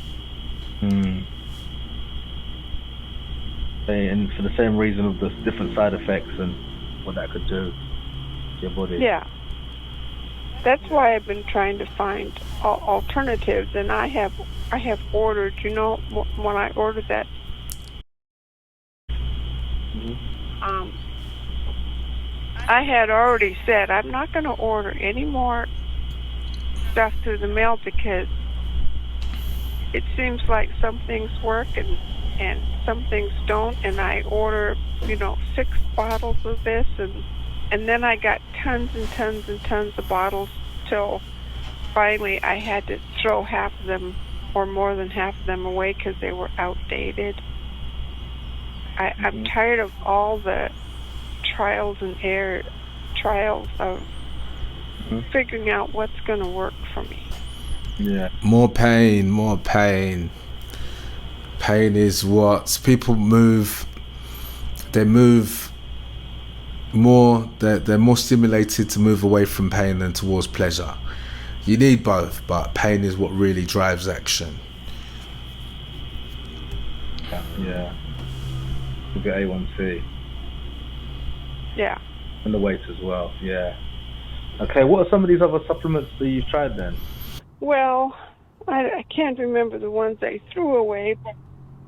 And for the same reason of the different side effects and what that could do to your body. Yeah. That's why I've been trying to find alternatives, and I have ordered, when I ordered that, I had already said I'm not going to order any more stuff through the mail because it seems like some things work and some things don't, and I order 6 bottles of this, and then I got tons and tons and tons of bottles till finally I had to throw half of them or more than half of them away because they were outdated. I'm tired of all the trials of figuring out what's going to work for me. Yeah. More pain. Pain is what people move. They move more. They're more stimulated to move away from pain than towards pleasure. You need both, but pain is what really drives action. Yeah. With the A1C. Yeah. And the weight as well. Yeah. Okay. What are some of these other supplements that you've tried then? Well, I can't remember the ones I threw away, but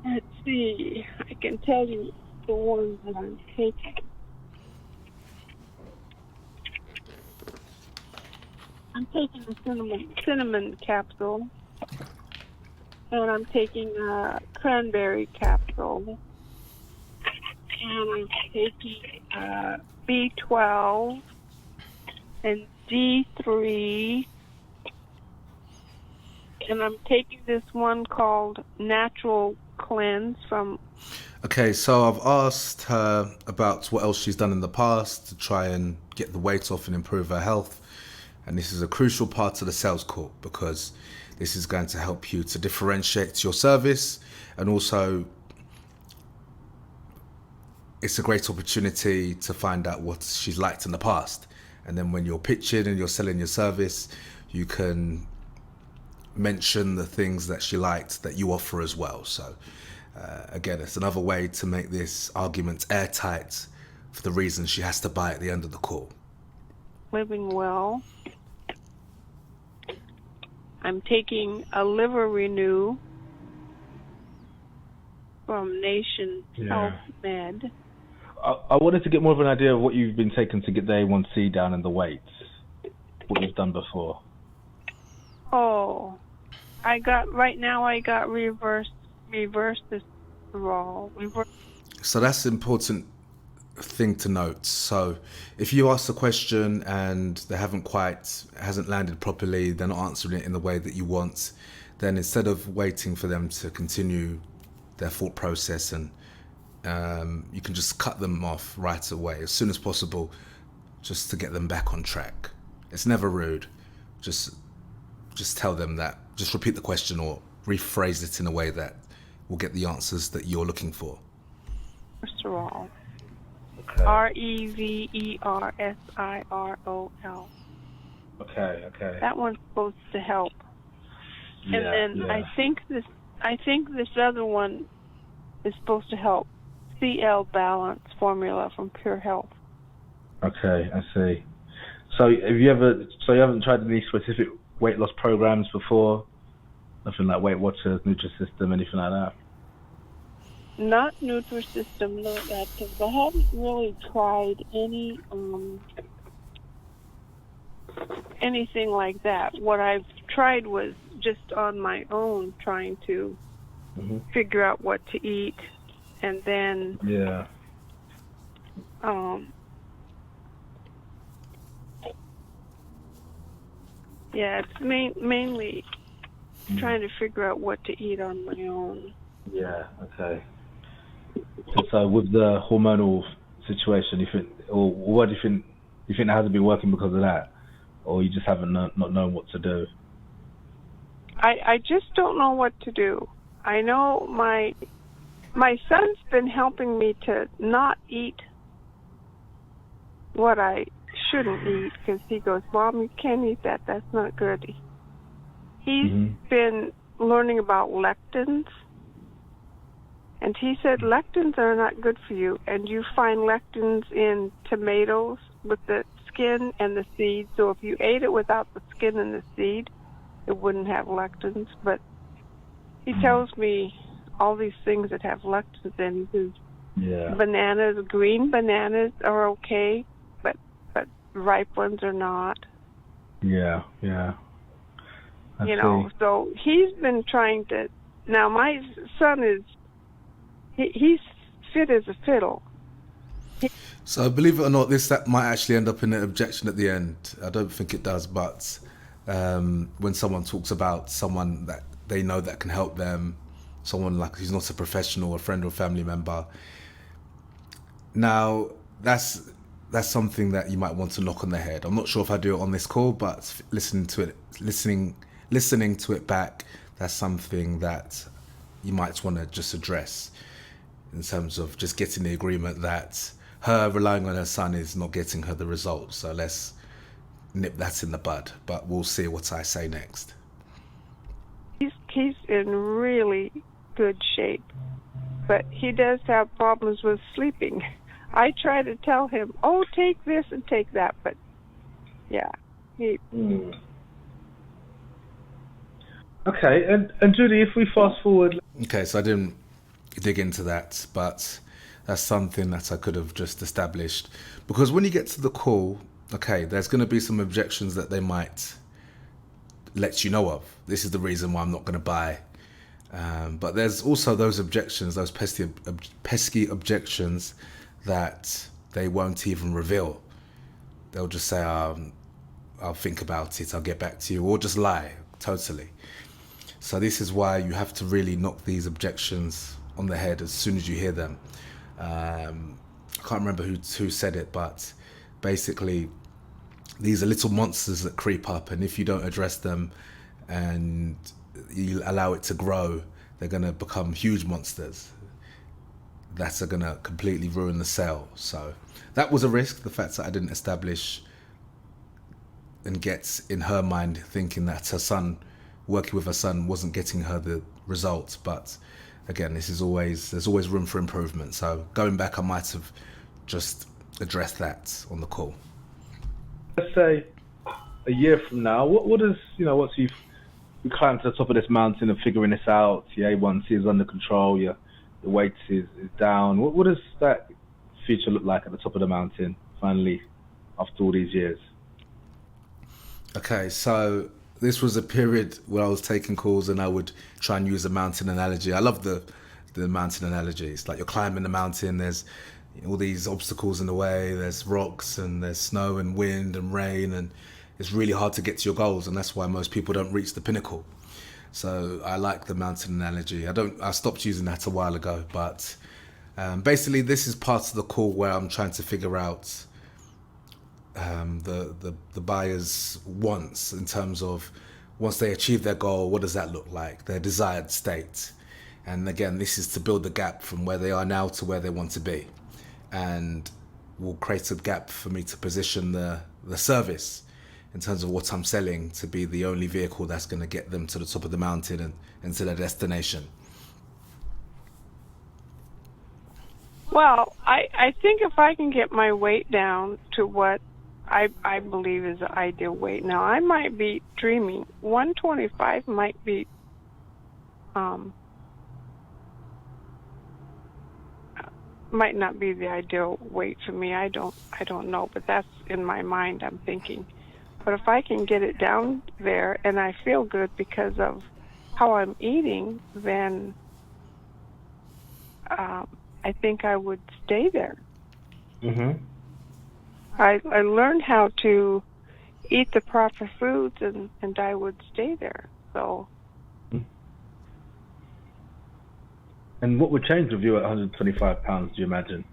let's see. I can tell you the ones that I'm taking. I'm taking a cinnamon capsule, and I'm taking a cranberry capsule, and I'm taking B12 and D3, and I'm taking this one called Natural Cleanse from... Okay, so I've asked her about what else she's done in the past to try and get the weight off and improve her health. And this is a crucial part of the sales call because this is going to help you to differentiate your service, and also it's a great opportunity to find out what she's liked in the past. And then when you're pitching and you're selling your service, you can mention the things that she liked that you offer as well. So again, it's another way to make this argument airtight for the reason she has to buy at the end of the call. Living Well. I'm taking a Liver Renew from Nation Health Med. I wanted to get more of an idea of what you've been taking to get the A1C down and the weights. What you've done before. Oh, I got reverse testosterone. So that's an important thing to note. So if you ask a question and they hasn't landed properly, they're not answering it in the way that you want, then instead of waiting for them to continue their thought process, and you can just cut them off right away as soon as possible, just to get them back on track. It's never rude. Just tell them that. Just repeat the question or rephrase it in a way that will get the answers that you're looking for. Reverserol. Okay. Reverserol. Okay. That one's supposed to help. Yeah, and then I think this other one is supposed to help. CL Balance formula from Pure Health. Okay, I see. So you haven't tried any specific weight loss programs before? Nothing like Weight Watchers, Nutrisystem, anything like that? not Nutrisystem, not active. I haven't really tried anything like that. What I've tried was just on my own, trying to Hmm. figure out what to eat, and then Yeah. yeah, it's mainly trying to figure out what to eat on my own. Yeah. Okay. So with the hormonal situation, you think, or what do you think? You think it hasn't been working because of that, or you just haven't not known what to do? I just don't know what to do. I know my son's been helping me to not eat what I shouldn't eat, because he goes, Mom, you can't eat that. That's not good. He's been learning about lectins, and he said lectins are not good for you, and you find lectins in tomatoes with the skin and the seed. So if you ate it without the skin and the seed, it wouldn't have lectins. But he tells me all these things that have lectins in. He says bananas, green bananas are okay, but ripe ones are not. Yeah. I see. So he's been trying to. Now my son is he's fit as a fiddle. So believe it or not, that might actually end up in an objection at the end. I don't think it does, but when someone talks about someone that they know that can help them, someone like who's not a professional, a friend or family member. Now that's something that you might want to knock on the head. I'm not sure if I do it on this call, but listening to it back, that's something that you might want to just address in terms of just getting the agreement that her relying on her son is not getting her the results. So let's nip that in the bud, but we'll see what I say next. He's in really good shape, but he does have problems with sleeping. I try to tell him, oh, take this and take that, but yeah, he... Okay, and Judy, if we fast forward... Okay, so I didn't dig into that, but that's something that I could have just established. Because when you get to the call, okay, there's going to be some objections that they might let you know of. This is the reason why I'm not going to buy. But there's also those objections, those pesky objections that they won't even reveal. They'll just say, I'll think about it, I'll get back to you, or just lie totally. So this is why you have to really knock these objections on the head as soon as you hear them. I can't remember who said it, but basically these are little monsters that creep up, and if you don't address them and you allow it to grow, they're going to become huge monsters that are going to completely ruin the sale. So that was a risk, the fact that I didn't establish and get in her mind thinking that her son, working with her son, wasn't getting her the results. But again, there's always room for improvement. So going back, I might have just addressed that on the call. Let's say a year from now, what is, once you climb to the top of this mountain and figuring this out, your A1C is under control, your weight is down, what does that future look like at the top of the mountain, finally, after all these years? Okay, so this was a period where I was taking calls and I would try and use a mountain analogy. I love the mountain analogy. It's like you're climbing the mountain, there's all these obstacles in the way, there's rocks and there's snow and wind and rain, and it's really hard to get to your goals, and that's why most people don't reach the pinnacle. So I like the mountain analogy. I stopped using that a while ago, but basically this is part of the call where I'm trying to figure out the buyer's wants in terms of once they achieve their goal, what does that look like, their desired state. And again, this is to build the gap from where they are now to where they want to be, and will create a gap for me to position the service in terms of what I'm selling to be the only vehicle that's going to get them to the top of the mountain and to their destination. Well, I think if I can get my weight down to what I believe is the ideal weight. Now, I might be dreaming. 125 might be might not be the ideal weight for me. I don't know, but that's in my mind. I'm thinking, but if I can get it down there and I feel good because of how I'm eating, then I think I would stay there. Mm-hmm. I learned how to eat the proper foods, and I would stay there. So. And what would change with you at 125 pounds, do you imagine?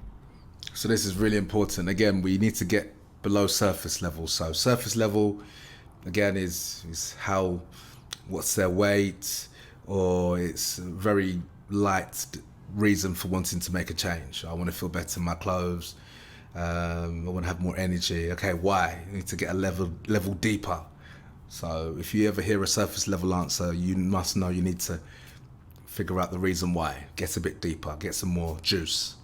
So this is really important. Again, we need to get below surface level. So surface level, again, is how, what's their weight, or it's a very light reason for wanting to make a change. I want to feel better in my clothes. I want to have more energy. Okay, why? You need to get a level deeper. So if you ever hear a surface level answer, you must know you need to figure out the reason why. Get a bit deeper, get some more juice.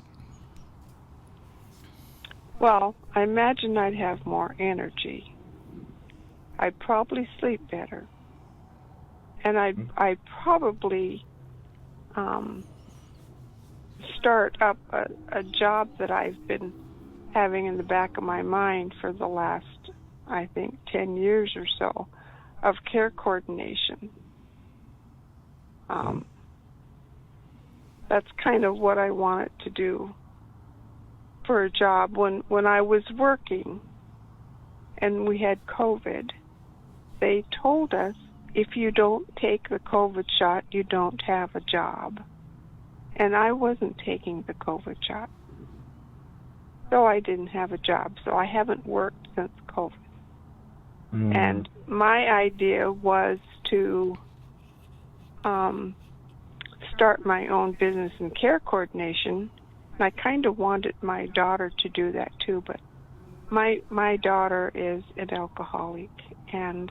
Well, I imagine I'd have more energy. I'd probably sleep better. And I'd probably start up a job that I've been having in the back of my mind for the last, I think, 10 years or so, of care coordination. That's kind of what I wanted to do for a job. When I was working and we had COVID, they told us, if you don't take the COVID shot, you don't have a job. And I wasn't taking the COVID shot. So I didn't have a job. So I haven't worked since COVID. And my idea was to start my own business in care coordination. And I kind of wanted my daughter to do that too, but my daughter is an alcoholic, and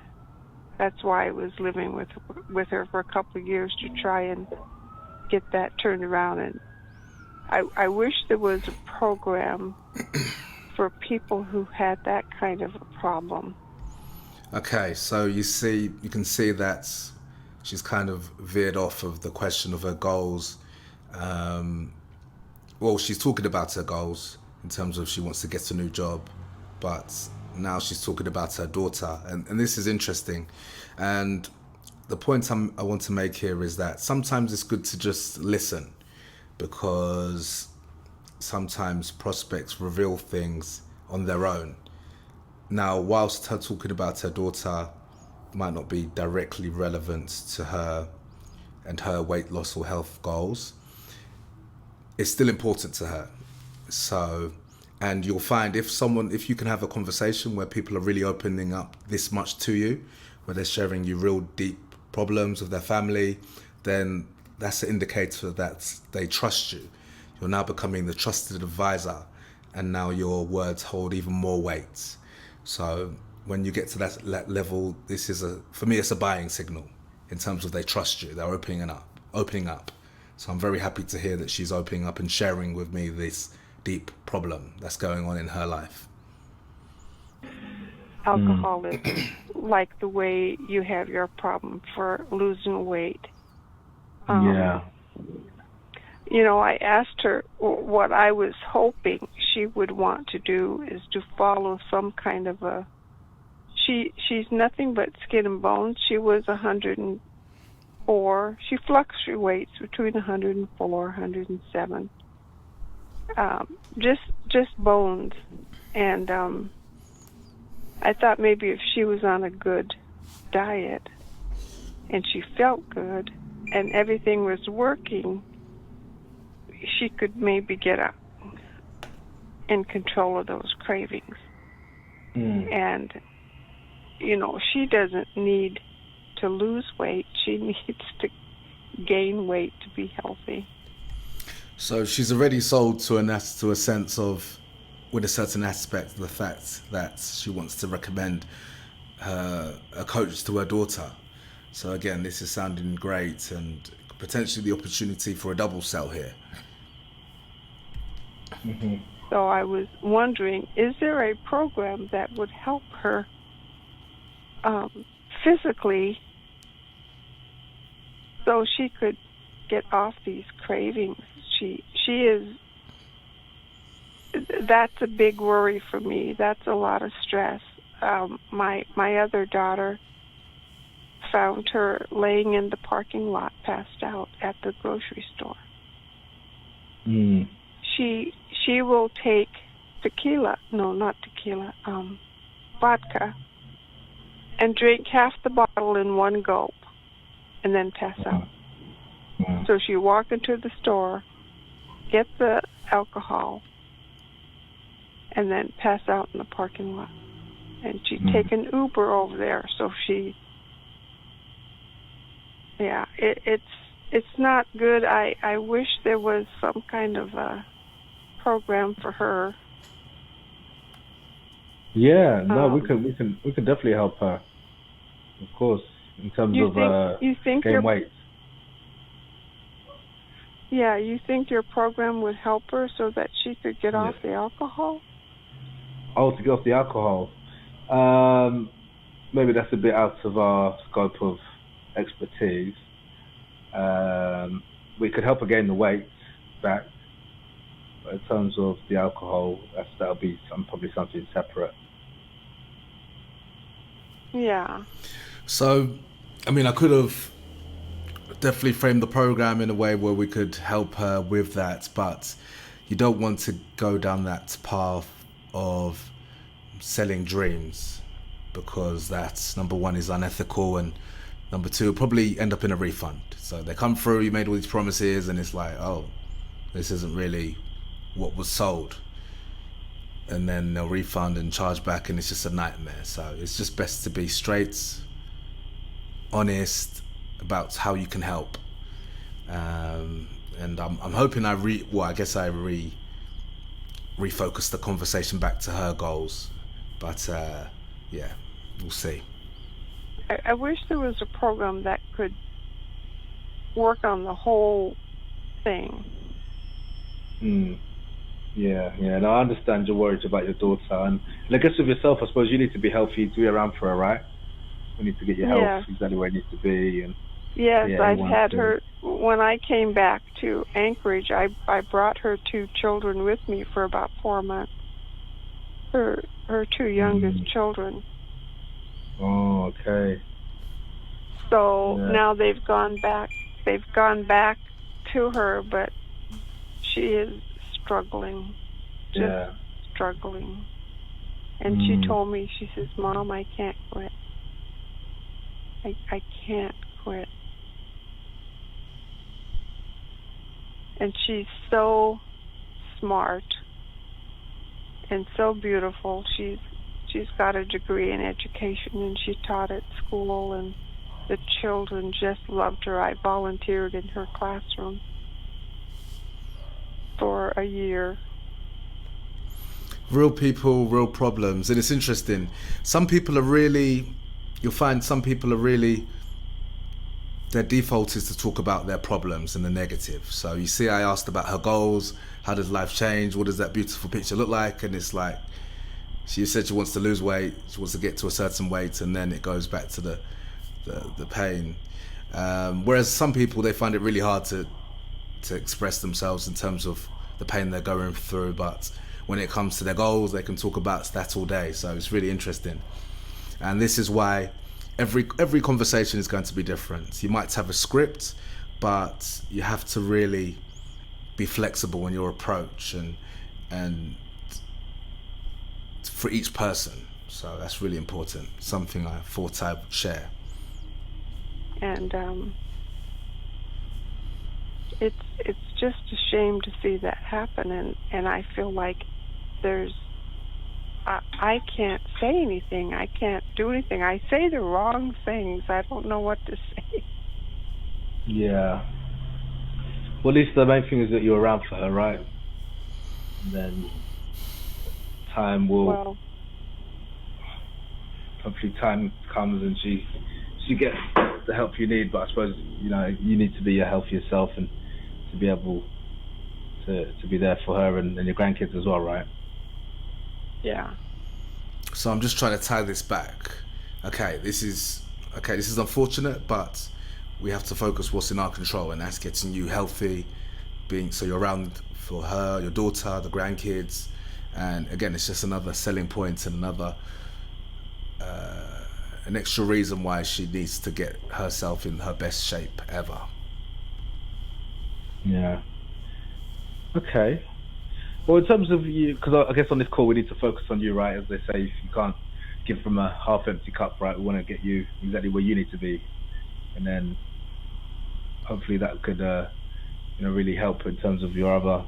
that's why I was living with her for a couple of years to try and get that turned around. And I wish there was a program for people who had that kind of a problem. Okay, so you can see that she's kind of veered off of the question of her goals. Well, she's talking about her goals in terms of she wants to get a new job, but now she's talking about her daughter, and this is interesting. And the point I want to make here is that sometimes it's good to just listen, because sometimes prospects reveal things on their own. Now, whilst her talking about her daughter might not be directly relevant to her and her weight loss or health goals, it's still important to her. So, and you'll find if you can have a conversation where people are really opening up this much to you, where they're sharing you real deep problems with their family, then that's an indicator that they trust you. You're now becoming the trusted advisor, and now your words hold even more weight. So when you get to that level, for me, it's a buying signal in terms of they trust you. They're opening up. So I'm very happy to hear that she's opening up and sharing with me this deep problem that's going on in her life. Alcoholism, like the way you have your problem for losing weight. Yeah. You know, I asked her what I was hoping she would want to do is to follow some kind of a... She's nothing but skin and bones. She was 104. She fluctuates between 104, 107. Just bones. And I thought maybe if she was on a good diet and she felt good and everything was working, she could maybe get up in control of those cravings. And, you know, she doesn't need to lose weight. She needs to gain weight to be healthy. So she's already sold to a sense of, with a certain aspect of the fact that she wants to recommend a coach to her daughter. So again, this is sounding great, and potentially the opportunity for a double sell here. Mm-hmm. So I was wondering, is there a program that would help her physically so she could get off these cravings? She is that's a big worry for me. That's a lot of stress. My other daughter found her laying in the parking lot, passed out at the grocery store. Mm. She will take vodka, and drink half the bottle in one gulp, and then pass out. Mm. So she walk into the store, get the alcohol, and then pass out in the parking lot. And she'd take an Uber over there. So it's not good. I wish there was some kind of a program for her. Yeah, no, we can definitely help her. Of course, in terms of gain weight. Yeah, you think your program would help her so that she could get off the alcohol? Oh, to get off the alcohol. Maybe that's a bit out of our scope of expertise. We could help her gain the weight back. But in terms of the alcohol, that'll be probably something separate. Yeah. So, I mean, I could have definitely framed the program in a way where we could help her with that, but you don't want to go down that path of selling dreams, because that's, number one, is unethical, and number two, probably end up in a refund. So they come through, you made all these promises, and it's like, oh, this isn't really what was sold. And then they'll refund and charge back, and it's just a nightmare. So it's just best to be straight, honest about how you can help. And I'm hoping I refocused the conversation back to her goals. But yeah, we'll see. I wish there was a program that could work on the whole thing. Yeah, and I understand your worries about your daughter, and I guess with yourself, I suppose you need to be healthy to be around for her, right? We need to get your health exactly where it needs to be. And yes, I've had her. When I came back to Anchorage, I brought her 2 children with me for about 4 months. Her 2 youngest children. Oh, okay. So now they've gone back. They've gone back to her, but she is struggling, struggling. And she told me, she says, "Mom, I can't quit. I can't quit." And she's so smart and so beautiful. She's got a degree in education, and she taught at school, and the children just loved her. I volunteered in her classroom for a year. Real people, real problems. And it's interesting. You'll find some people are really, their default is to talk about their problems and the negative. So you see, I asked about her goals. How does life change? What does that beautiful picture look like? And it's like, she said she wants to lose weight. She wants to get to a certain weight, and then it goes back to the pain. Whereas some people, they find it really hard to express themselves in terms of the pain they're going through. But when it comes to their goals, they can talk about that all day. So it's really interesting. And this is why every conversation is going to be different. You might have a script, but you have to really be flexible in your approach and for each person. So that's really important. Something I thought I would share. And it's just a shame to see that happen, and I feel like I can't say anything. I can't do anything. I say the wrong things. I don't know what to say. Yeah. Well, at least the main thing is that you're around for her, right? And then time will. Hopefully, time comes and she gets the help you need. But I suppose you need to be your healthy yourself and to be able to be there for her and your grandkids as well, right? Yeah. So I'm just trying to tie this back. Okay, this is unfortunate, but we have to focus what's in our control, and that's getting you healthy, so you're around for her, your daughter, the grandkids, And again, it's just another selling point and another an extra reason why she needs to get herself in her best shape ever. Yeah. Okay. Well, in terms of you, because I guess on this call we need to focus on you, right? As they say, if you can't give from a half-empty cup, right? We want to get you exactly where you need to be, and then hopefully that could, really help in terms of your other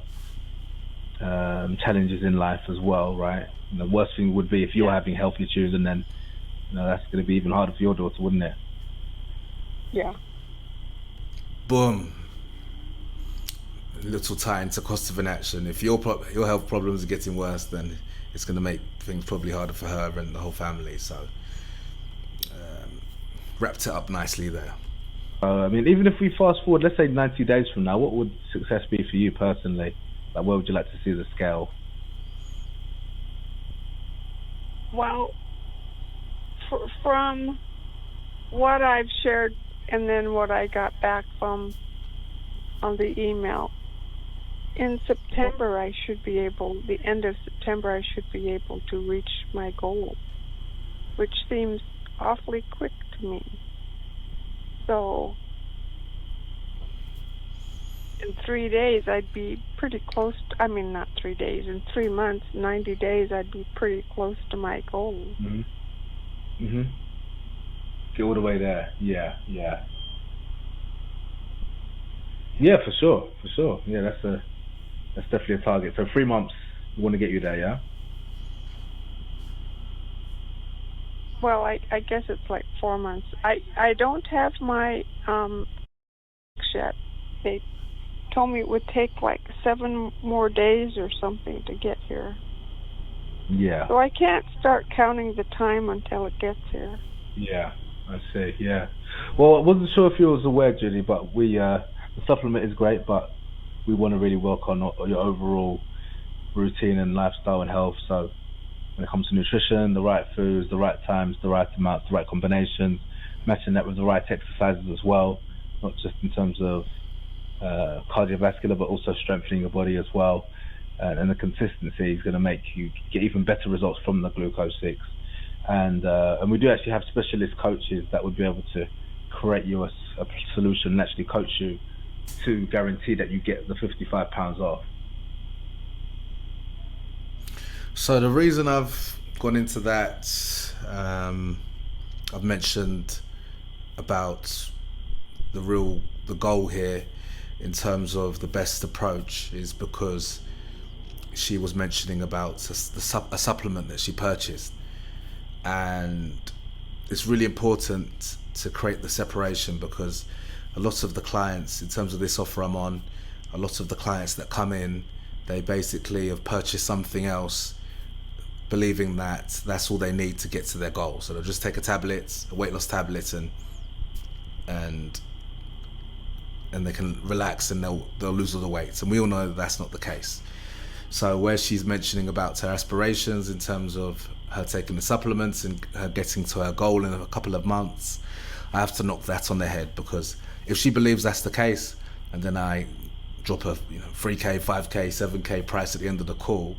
challenges in life as well, right? And the worst thing would be if you're having health issues, and then that's going to be even harder for your daughter, wouldn't it? Yeah. Boom. Little tie into cost of inaction. If your health problems are getting worse, then it's going to make things probably harder for her and the whole family. So wrapped it up nicely there. I mean, even if we fast forward, let's say 90 days from now, what would success be for you personally? Like, where would you like to see the scale? Well, from what I've shared and then what I got back from on the email, in September the end of September, I should be able to reach my goal, which seems awfully quick to me. So in 3 days, I'd be pretty close not 3 days, in 3 months, 90 days, I'd be pretty close to my goal. Get all the way there. Yeah, for sure. Yeah, that's definitely a target. So 3 months, we want to get you there, yeah? Well, I guess it's like 4 months. I don't have my yet. They told me it would take like 7 more days or something to get here. Yeah. So I can't start counting the time until it gets here. Yeah, I see, yeah. Well, I wasn't sure if you was aware, Judy, but the supplement is great, but we want to really work on your overall routine and lifestyle and health. So when it comes to nutrition, the right foods, the right times, the right amounts, the right combinations, matching that with the right exercises as well, not just in terms of cardiovascular, but also strengthening your body as well. And the consistency is going to make you get even better results from the glucose 6. And we do actually have specialist coaches that would be able to create you a solution and actually coach you to guarantee that you get the 55 pounds off. So the reason I've gone into that, I've mentioned about the goal here in terms of the best approach is because she was mentioning about a supplement that she purchased, and it's really important to create the separation, because a lot of the clients, in terms of this offer I'm on, a lot of the clients that come in, they basically have purchased something else believing that that's all they need to get to their goal. So they'll just take a weight loss tablet, and they can relax and they'll lose all the weight. And we all know that that's not the case. So where she's mentioning about her aspirations in terms of her taking the supplements and her getting to her goal in a couple of months, I have to knock that on the head, because if she believes that's the case, and then I drop a 3K, 5K, 7K price at the end of the call,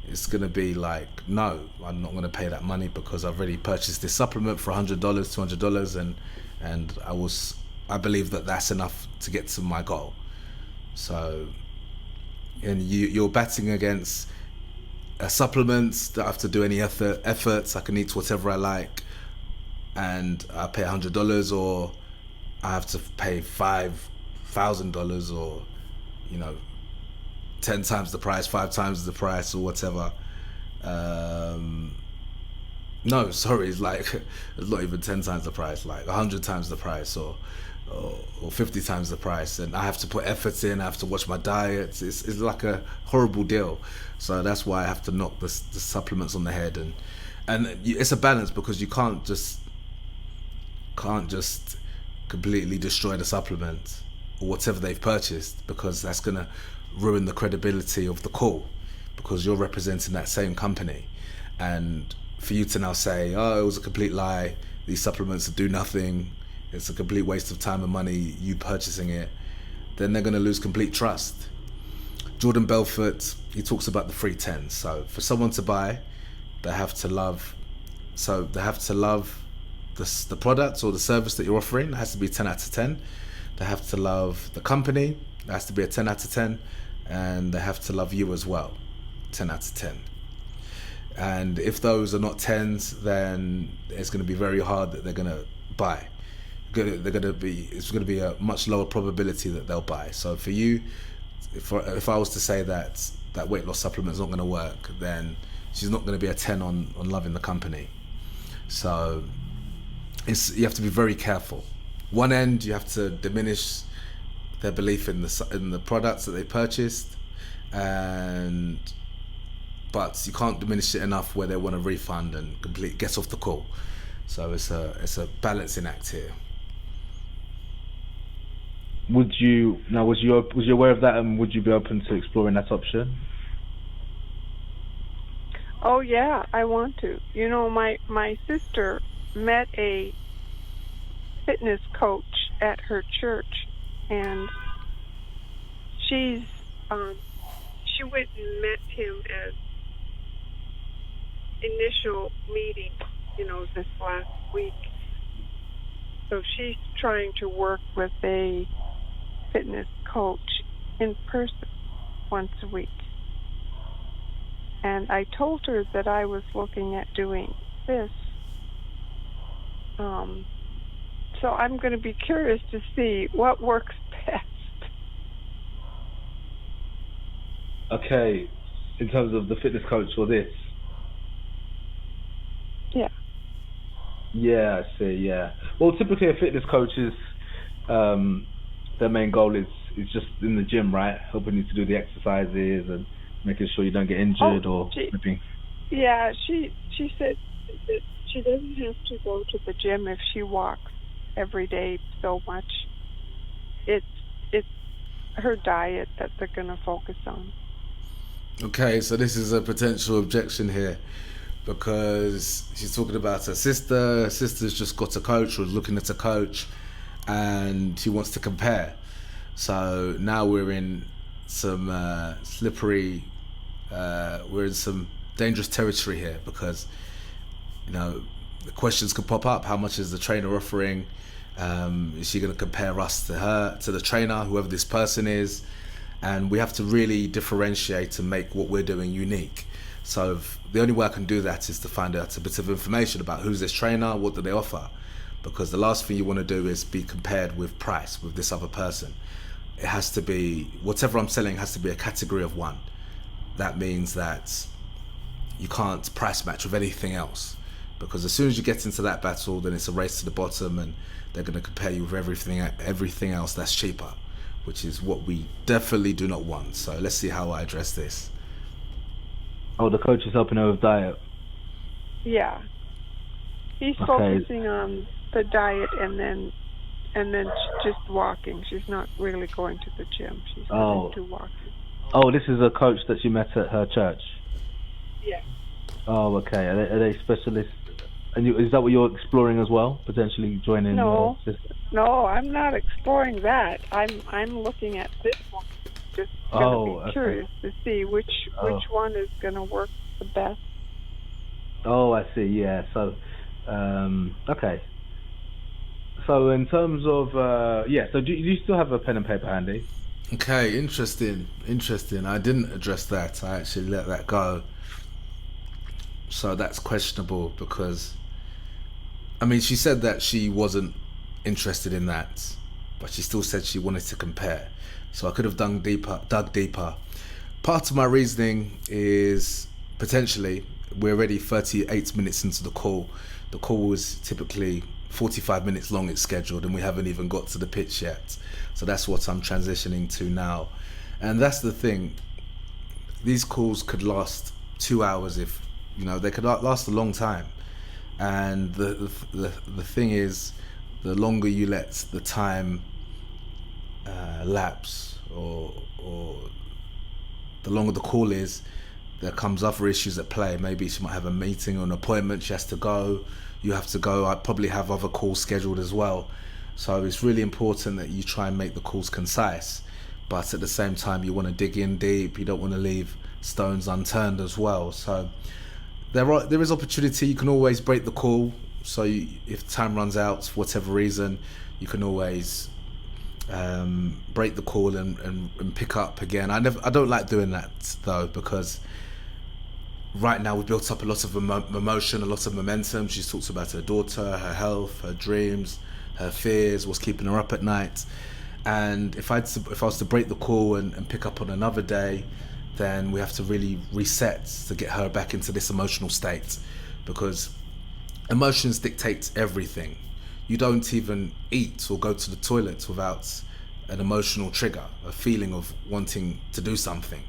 it's going to be like, no, I'm not going to pay that money, because I've already purchased this supplement for $100, $200, and I believe that that's enough to get to my goal. So, and you're batting against supplements that I have to do any efforts. I can eat whatever I like, and I pay $100, or I have to pay $5,000, or 10 times the price, 5 times the price, or whatever. No, sorry, it's like it's not even 10 times the price, like 100 times the price, or 50 times the price, and I have to put effort in. I have to watch my diet. It's like a horrible deal. So that's why I have to knock the supplements on the head, and it's a balance, because you can't just completely destroy the supplement or whatever they've purchased, because that's gonna ruin the credibility of the call, because you're representing that same company. And for you to now say, oh, it was a complete lie, these supplements do nothing, it's a complete waste of time and money, you purchasing it, then they're going to lose complete trust. Jordan Belfort, he talks about the 3 10s. So for someone to buy, they have to love. So they have to love the product or the service that you're offering. It has to be 10 out of 10. They have to love the company. It has to be a 10 out of 10, and they have to love you as well, 10 out of 10. And if those are not 10s, then it's going to be very hard that they're going to buy. It's going to be a much lower probability that they'll buy. So for you, if I was to say that weight loss supplement is not going to work, then she's not going to be a 10 on loving the company. So you have to be very careful. One end, you have to diminish their belief in the products that they purchased, but you can't diminish it enough where they want a refund and get off the call. So it's a balancing act here. Was you aware of that, and would you be open to exploring that option? Oh yeah, I want to. You know, my sister met a fitness coach at her church, and she went and met him as initial meeting, this last week. So she's trying to work with a fitness coach in person once a week. And I told her that I was looking at doing this. So I'm going to be curious to see what works best. Okay, in terms of the fitness coach for this? Yeah. Yeah, I see, yeah. Well, typically a fitness coach is, their main goal is just in the gym, right? Helping you to do the exercises and making sure you don't get injured or anything. Yeah, she said that she doesn't have to go to the gym if she walks every day so much. It's her diet that they're going to focus on. Okay, so this is a potential objection here, because she's talking about her sister. Her sister's just got a coach, or looking at a coach, and she wants to compare. So now we're in some we're in some dangerous territory here, because the questions could pop up. How much is the trainer offering? Is she going to compare us to the trainer, whoever this person is? And we have to really differentiate and make what we're doing unique. So the only way I can do that is to find out a bit of information about who's this trainer, what do they offer, because the last thing you want to do is be compared with price with this other person. It has to be, whatever I'm selling has to be a category of one. That means that you can't price match with anything else, because as soon as you get into that battle, then it's a race to the bottom, and they're going to compare you with everything else that's cheaper, which is what we definitely do not want. So let's see how I address this. Oh, the coach is helping her with diet. Yeah. He's focusing on the diet and then just walking. She's not really going to the gym. She's going to walking. Oh, this is a coach that she met at her church? Yeah. Oh, okay. Are they specialists? And is that what you're exploring as well? Potentially joining? No, I'm not exploring that. I'm looking at this one. Just going to be curious to see which one is going to work the best. Oh, I see. Yeah. So, okay. So in terms of so do you still have a pen and paper handy? Okay, interesting. I didn't address that. I actually let that go. So that's questionable, because she said that she wasn't interested in that, but she still said she wanted to compare. So I could have dug deeper. Part of my reasoning is potentially we're already 38 minutes into the call. The call was typically 45 minutes long, it's scheduled, and we haven't even got to the pitch yet. So that's what I'm transitioning to now. And that's the thing. These calls could last 2 hours, if they could last a long time. And the thing is, the longer you let the time lapse, or the longer the call is, there comes other issues at play. Maybe she might have a meeting or an appointment, she has to go, you have to go. I probably have other calls scheduled as well. So it's really important that you try and make the calls concise, but at the same time you want to dig in deep. You don't want to leave stones unturned as well. So there is opportunity. You can always break the call. So if time runs out for whatever reason, you can always break the call and pick up again. I don't like doing that though, because right now we've built up a lot of emotion, a lot of momentum. She's talked about her daughter, her health, her dreams, her fears, what's keeping her up at night. And if I was to break the call and pick up on another day, then we have to really reset to get her back into this emotional state, because emotions dictate everything. You don't even eat or go to the toilet without an emotional trigger, a feeling of wanting to do something.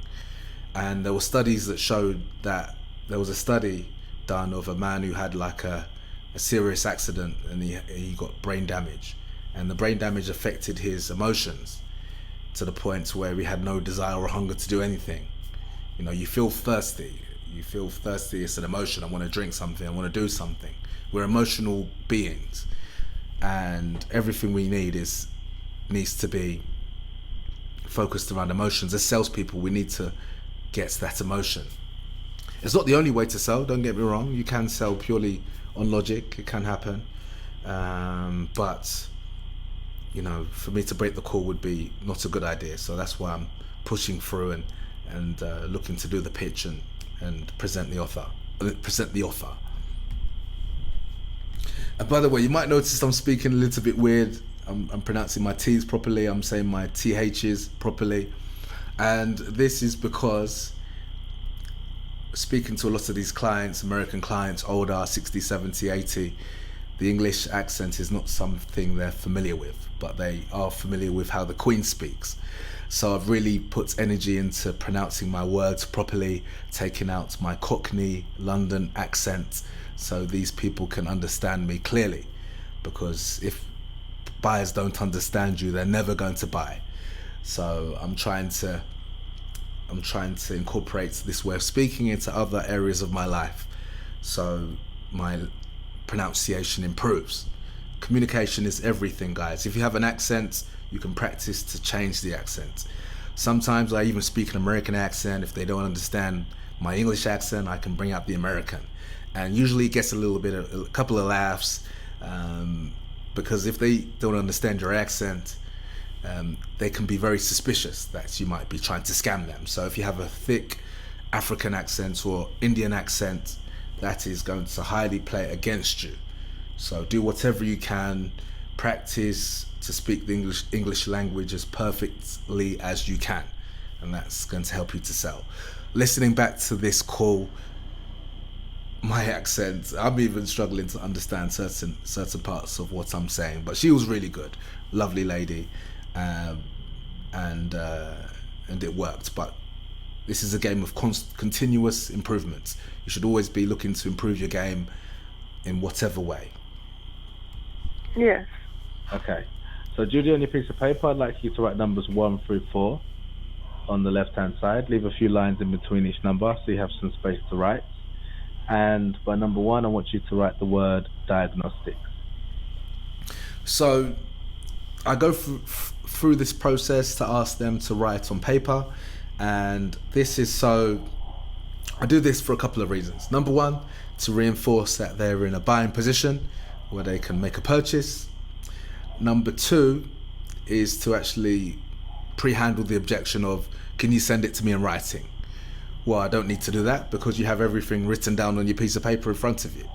And there were studies that showed that there was a study done of a man who had like a serious accident, and he got brain damage, and the brain damage affected his emotions to the point where he had no desire or hunger to do anything. You know, you feel thirsty, it's an emotion. I want to drink something, I want to do something. We're emotional beings, and everything we need needs to be focused around emotions. As salespeople, we need to get that emotion. It's not the only way to sell, don't get me wrong. You can sell purely on logic, it can happen, but you know, for me to break the call would be not a good idea. So that's why I'm pushing through and looking to do the pitch and present the offer. And by the way, you might notice I'm speaking a little bit weird. I'm pronouncing my T's properly, I'm saying my TH's properly. And this is because speaking to a lot of these clients, American clients, older, 60, 70, 80, the English accent is not something they're familiar with, but they are familiar with how the Queen speaks. So I've really put energy into pronouncing my words properly, taking out my Cockney London accent, so these people can understand me clearly. Because if buyers don't understand you, they're never going to buy. So I'm trying to incorporate this way of speaking into other areas of my life, so my pronunciation improves. Communication is everything, guys. If you have an accent, you can practice to change the accent. Sometimes I even speak an American accent. If they don't understand my English accent, I can bring out the American, and usually it gets a couple of laughs, because if they don't understand your accent, they can be very suspicious that you might be trying to scam them. So if you have a thick African accent or Indian accent, that is going to highly play against you. So do whatever you can, practice to speak the English language as perfectly as you can, and that's going to help you to sell. Listening back to this call, my accent, I'm even struggling to understand certain parts of what I'm saying, but she was really good, lovely lady. And it worked. But this is a game of continuous improvement. You should always be looking to improve your game in whatever way. Yes. Okay. So Judy, on your piece of paper, I'd like you to write numbers 1 through 4 on the left-hand side. Leave a few lines in between each number so you have some space to write. And by number 1, I want you to write the word diagnostics. So I go through this process to ask them to write on paper, and this is I do this for a couple of reasons. Number 1, to reinforce that they're in a buying position where they can make a purchase. Number 2 is to actually pre-handle the objection of, can you send it to me in writing? Well, I don't need to do that because you have everything written down on your piece of paper in front of you.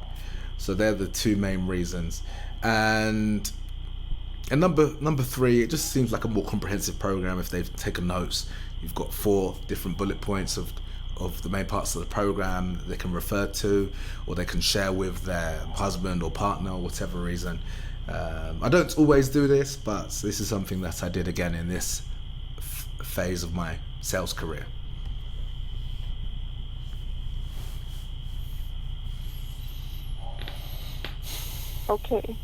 So they're the 2 main reasons. And number 3, it just seems like a more comprehensive program if they've taken notes. You've got 4 different bullet points of the main parts of the program they can refer to, or they can share with their husband or partner or whatever reason. I don't always do this, but this is something that I did again in this phase of my sales career. Okay.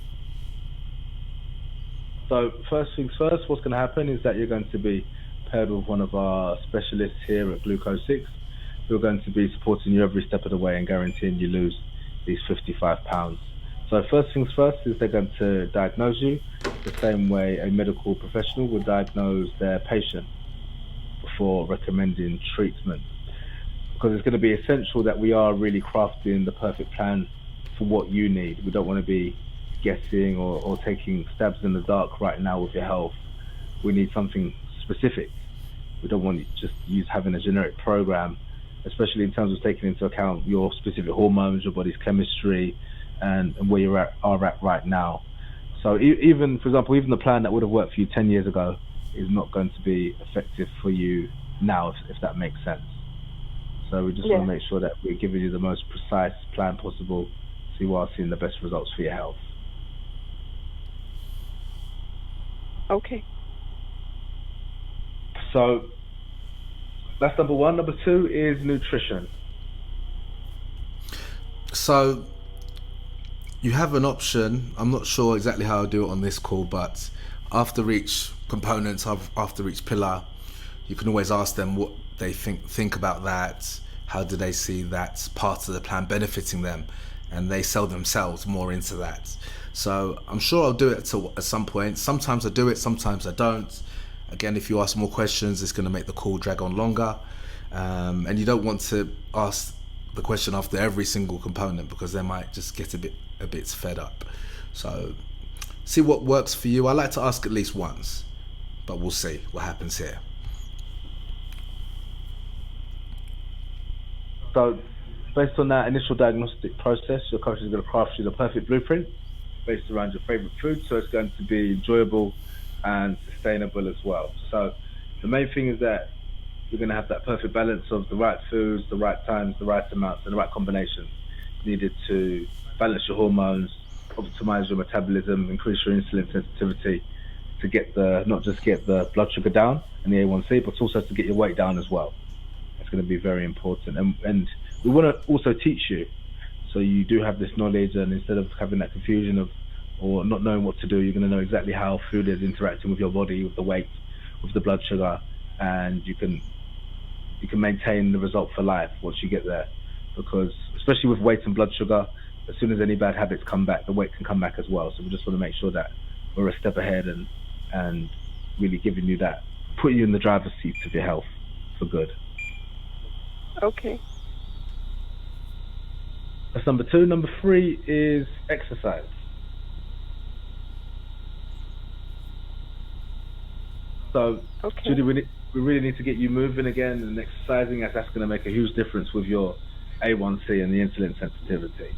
So first things first, what's going to happen is that you're going to be paired with one of our specialists here at Glucose 6, who are going to be supporting you every step of the way and guaranteeing you lose these 55 pounds. So first things first is they're going to diagnose you the same way a medical professional would diagnose their patient. before recommending treatment, because it's going to be essential that we are really crafting the perfect plan for what you need. We don't want to be guessing or taking stabs in the dark right now with your health. We need something specific. We don't want to just use having a generic program, especially in terms of taking into account your specific hormones, your body's chemistry, and where you are at right now. So even, for example, even the plan that would have worked for you 10 years ago is not going to be effective for you now, if that makes sense. So we just want to make sure that we're giving you the most precise plan possible so you are seeing the best results for your health. Okay. So that's number one. Number two is nutrition. So you have an option. I'm not sure exactly how I do it on this call, but after each component, after each pillar, you can always ask them what they think about that. How do they see that part of the plan benefiting them? And they sell themselves more into that. So I'm sure I'll do it at some point. Sometimes I do it, sometimes I don't. Again, if you ask more questions, it's going to make the call drag on longer. And you don't want to ask the question after every single component, because they might just get a bit fed up. So see what works for you. I like to ask at least once, but we'll see what happens here. So based on that initial diagnostic process, your coach is going to craft you the perfect blueprint based around your favorite food, so it's going to be enjoyable and sustainable as well. So the main thing is that you're going to have that perfect balance of the right foods, the right times, the right amounts, and the right combinations needed to balance your hormones, optimize your metabolism, increase your insulin sensitivity, to get not just get the blood sugar down and the A1C, but also to get your weight down as well. It's going to be very important. And we want to also teach you, so you do have this knowledge, and instead of having that confusion of or not knowing what to do, you're going to know exactly how food is interacting with your body, with the weight, with the blood sugar, and you can maintain the result for life once you get there. Because especially with weight and blood sugar, as soon as any bad habits come back, the weight can come back as well. So we just want to make sure that we're a step ahead and really giving you that, put you in the driver's seat of your health for good. Okay. That's number two. Number three is exercise. So, okay. Judy, we really need to get you moving again and exercising, as that's going to make a huge difference with your A1C and the insulin sensitivity.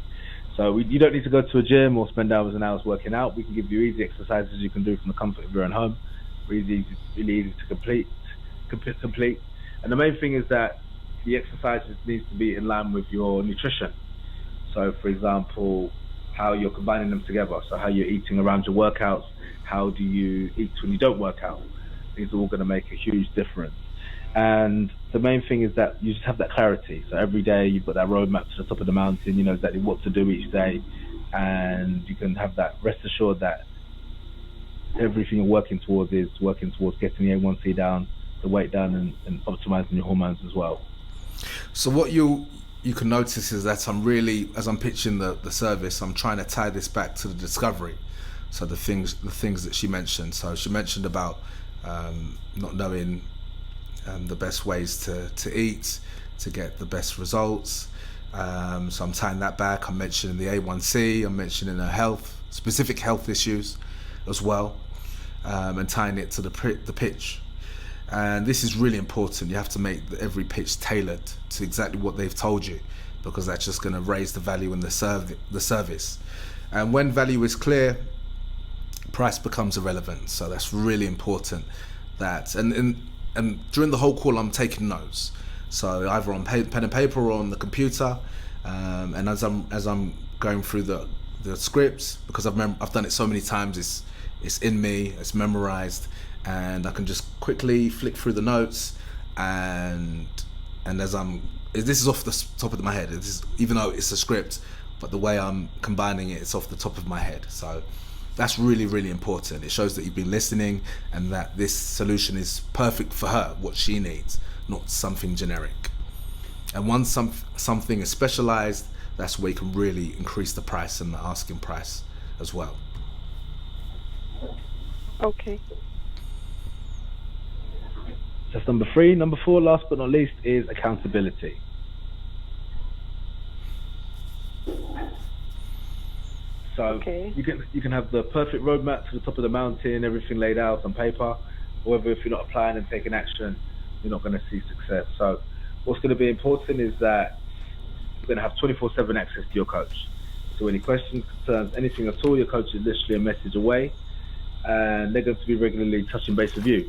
So you don't need to go to a gym or spend hours and hours working out. We can give you easy exercises you can do from the comfort of your own home. Really easy to complete. And the main thing is that the exercises needs to be in line with your nutrition. So, for example, how you're combining them together. So how you're eating around your workouts. How do you eat when you don't work out? These are all going to make a huge difference. And the main thing is that you just have that clarity. So every day you've got that roadmap to the top of the mountain. You know exactly what to do each day. And you can have that rest assured that everything you're working towards is working towards getting the A1C down, the weight down, and optimizing your hormones as well. So what you can notice is that I'm really, as I'm pitching the service, I'm trying to tie this back to the discovery. So the things that she mentioned. So she mentioned about not knowing the best ways to eat to get the best results. So I'm tying that back. I'm mentioning the A1C. I'm mentioning her specific health issues as well, and tying it to the pitch. And this is really important. You have to make every pitch tailored to exactly what they've told you, because that's just going to raise the value in the service. And when value is clear, price becomes irrelevant. So that's really important. That and during the whole call, I'm taking notes. So either on pen and paper or on the computer. And as I'm going through the scripts, because I've done it so many times, it's in me, it's memorized. And I can just quickly flick through the notes, and as this is off the top of my head. Even though it's a script, but the way I'm combining it's off the top of my head. So that's really, really important. It shows that you've been listening and that this solution is perfect for her, what she needs, not something generic. And once something is specialized, that's where you can really increase the price and the asking price as well. Okay. That's number 3. Number 4, last but not least, is accountability. So Okay. you can have the perfect roadmap to the top of the mountain, everything laid out on paper. However, if you're not applying and taking action, you're not going to see success. So what's going to be important is that you're going to have 24/7 access to your coach. So any questions, concerns, anything at all, your coach is literally a message away, and they're going to be regularly touching base with you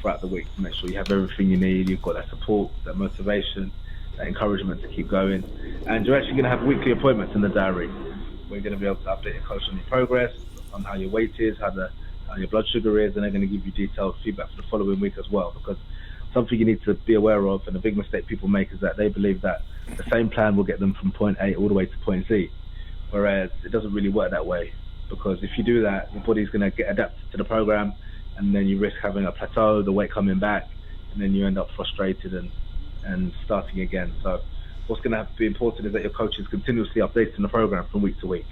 throughout the week to make sure you have everything you need. You've got that support, that motivation, that encouragement to keep going, and you're actually going to have weekly appointments in the diary. We're going to be able to update your coach on your progress, on how your weight is, how your blood sugar is, and they're going to give you detailed feedback for the following week as well. Because something you need to be aware of, and a big mistake people make, is that they believe that the same plan will get them from point A all the way to point Z, whereas it doesn't really work that way. Because if you do that, your body's going to get adapted to the program, and then you risk having a plateau, the weight coming back, and then you end up frustrated and starting again. So what's going to have to be important is that your coach is continuously updating the program from week to week.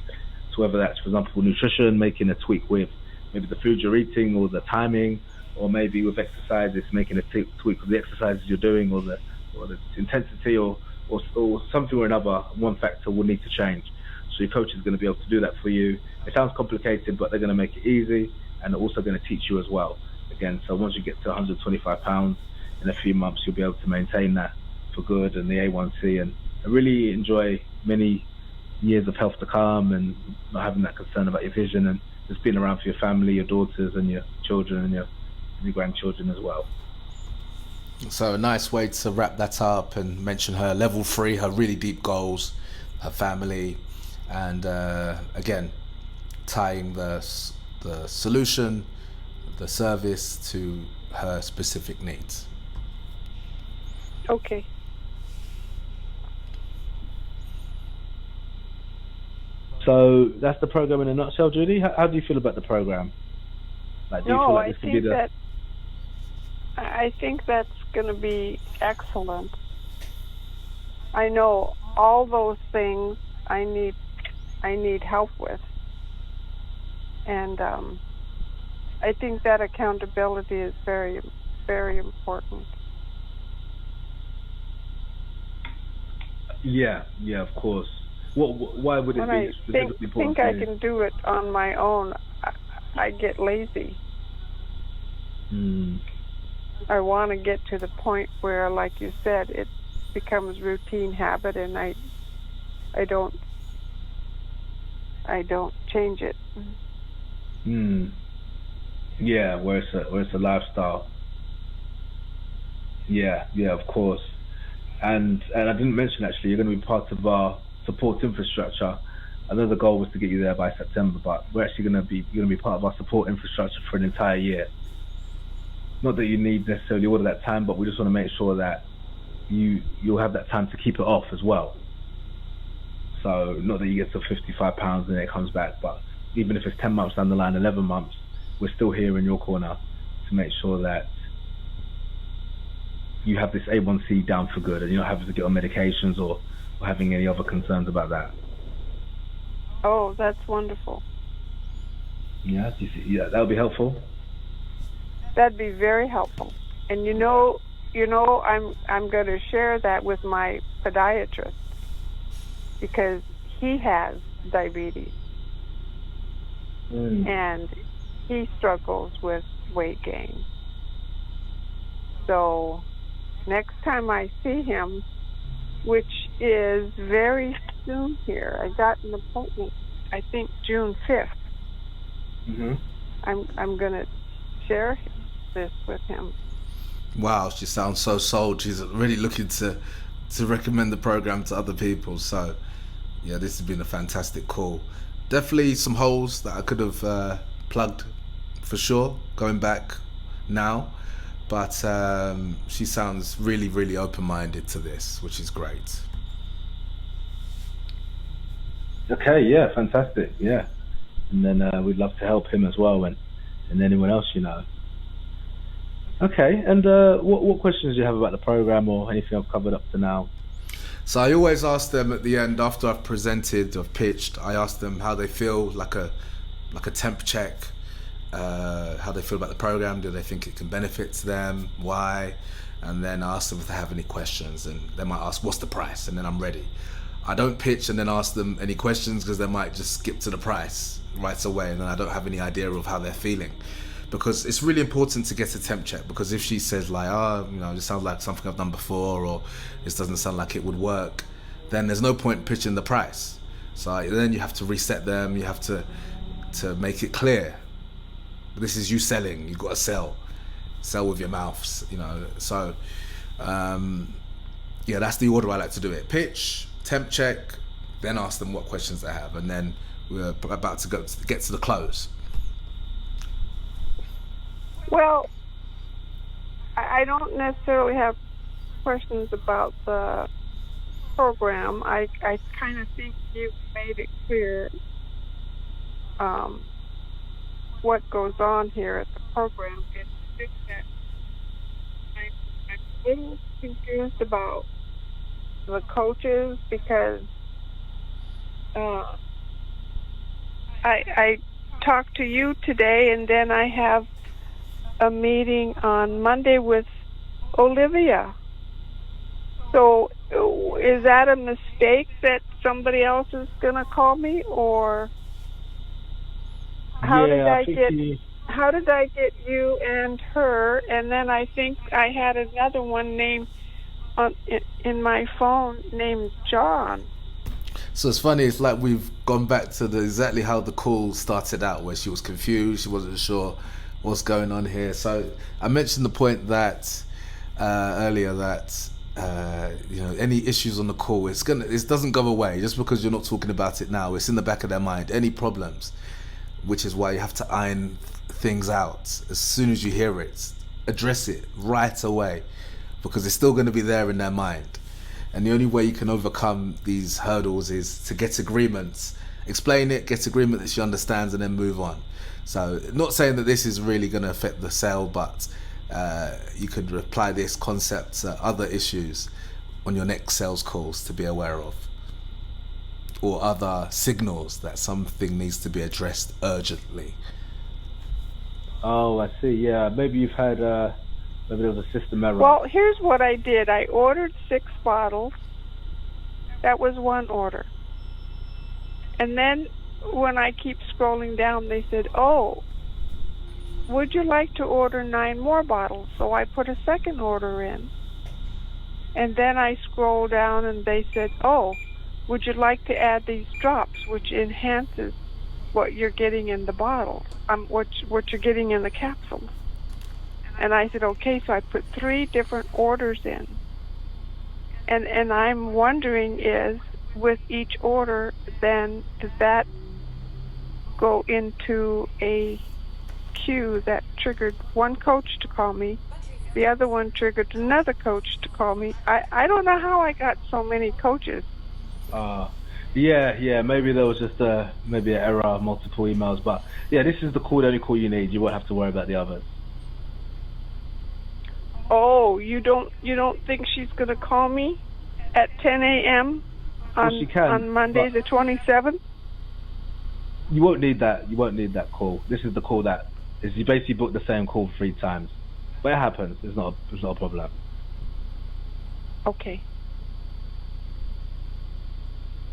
So whether that's, for example, nutrition, making a tweak with maybe the food you're eating or the timing, or maybe with exercises, making a tweak with the exercises you're doing, or the intensity, or something or another, one factor will need to change. So your coach is going to be able to do that for you. It sounds complicated, but they're going to make it easy, and they're also going to teach you as well. Again, so once you get to 125 pounds in a few months, you'll be able to maintain that for good, and the A1C, and really enjoy many years of health to come, and not having that concern about your vision, and just being around for your family, your daughters, and your children, and your grandchildren as well. So a nice way to wrap that up and mention her level 3, her really deep goals, her family, and again, tying the solution, the service to her specific needs. Okay. So that's the program in a nutshell, Judy. How do you feel about the program? Like, do you feel like this could be the... I think that's going to be excellent. I know all those things I need help with, and I think that accountability is very, very important. Yeah, of course. Why would it be specifically important? I think I can do it on my own. I get lazy. I want to get to the point where, like you said, it becomes routine habit, and I don't change it. Yeah, where it's a lifestyle. Yeah, of course. And I didn't mention, actually, you're going to be part of our support infrastructure. I know the goal was to get you there by September, but we're actually going to be part of our support infrastructure for an entire year. Not that you need necessarily all of that time, but we just want to make sure that you'll have that time to keep it off as well. So not that you get to 55 pounds and it comes back, but even if it's 10 months down the line, 11 months, we're still here in your corner to make sure that you have this A1C down for good, and you're not having to get on medications or having any other concerns about that. Oh, that's wonderful. Yeah, that would be helpful. That'd be very helpful. And you know, I'm going to share that with my podiatrist, because he has diabetes and he struggles with weight gain. So next time I see him, which is very soon here, I got an appointment, I think June 5th. I'm going to share this with him. Wow, she sounds so sold. She's really looking to recommend the program to other people. So yeah, this has been a fantastic call. Definitely some holes that I could have plugged for sure going back now, but she sounds really, really open-minded to this, which is great. Okay, yeah, fantastic, yeah. And then we'd love to help him as well, and anyone else, you know. Okay, and what questions do you have about the program or anything I've covered up to now? So I always ask them at the end, after I've presented or pitched, I ask them how they feel, like a temp check, how they feel about the program. Do they think it can benefit them? Why? And then ask them if they have any questions, and they might ask, what's the price? And then I'm ready. I don't pitch and then ask them any questions, because they might just skip to the price right away, and then I don't have any idea of how they're feeling. Because it's really important to get a temp check, because if she says like, oh, this sounds like something I've done before, or this doesn't sound like it would work, then there's no point pitching the price. So then you have to reset them, you have to make it clear. This is you selling, you've got to sell with your mouths, So, that's the order I like to do it. Pitch, temp check, then ask them what questions they have, and then we're about to get to the close. Well, I don't necessarily have questions about the program. I kind of think you've made it clear what goes on here at the program. It's just that I'm a little confused about the coaches, because I talked to you today, and then I have a meeting on Monday with Olivia. So is that a mistake that somebody else is going to call me, or how did I get you and her? And then I think I had another one named in my phone named John. So it's funny, it's like we've gone back to exactly how the call started out, where she was confused, she wasn't sure what's going on here. So I mentioned the point that earlier, that any issues on the call, it doesn't go away just because you're not talking about it now. It's in the back of their mind, any problems, which is why you have to iron things out as soon as you hear it. Address it right away, because it's still going to be there in their mind. And the only way you can overcome these hurdles is to get agreements, explain it, get agreement that she understands, and then move on. So not saying that this is really going to affect the sale, but you could apply this concept to other issues on your next sales calls to be aware of, or other signals that something needs to be addressed urgently. Oh, I see. Yeah, maybe you've had maybe there was a system error. Well, here's what I did. I ordered 6 bottles. That was one order. And then when I keep scrolling down, they said, oh, would you like to order 9 more bottles? So I put a second order in. And then I scroll down and they said, oh, would you like to add these drops, which enhances what you're getting in the bottle, what you're getting in the capsules? And I said, okay, so I put 3 different orders in. And I'm wondering is, with each order, then does that go into a queue that triggered one coach to call me, the other one triggered another coach to call me? I don't know how I got so many coaches. Yeah, maybe there was just maybe an error, multiple emails, but yeah, this is the only call you need. You won't have to worry about the others. Oh, you don't think she's gonna call me at 10 a.m. on Monday the 27th? You won't need that. You won't need that call. This is the call that is, you basically booked the same call 3 times, but it happens. It's not a problem. Okay.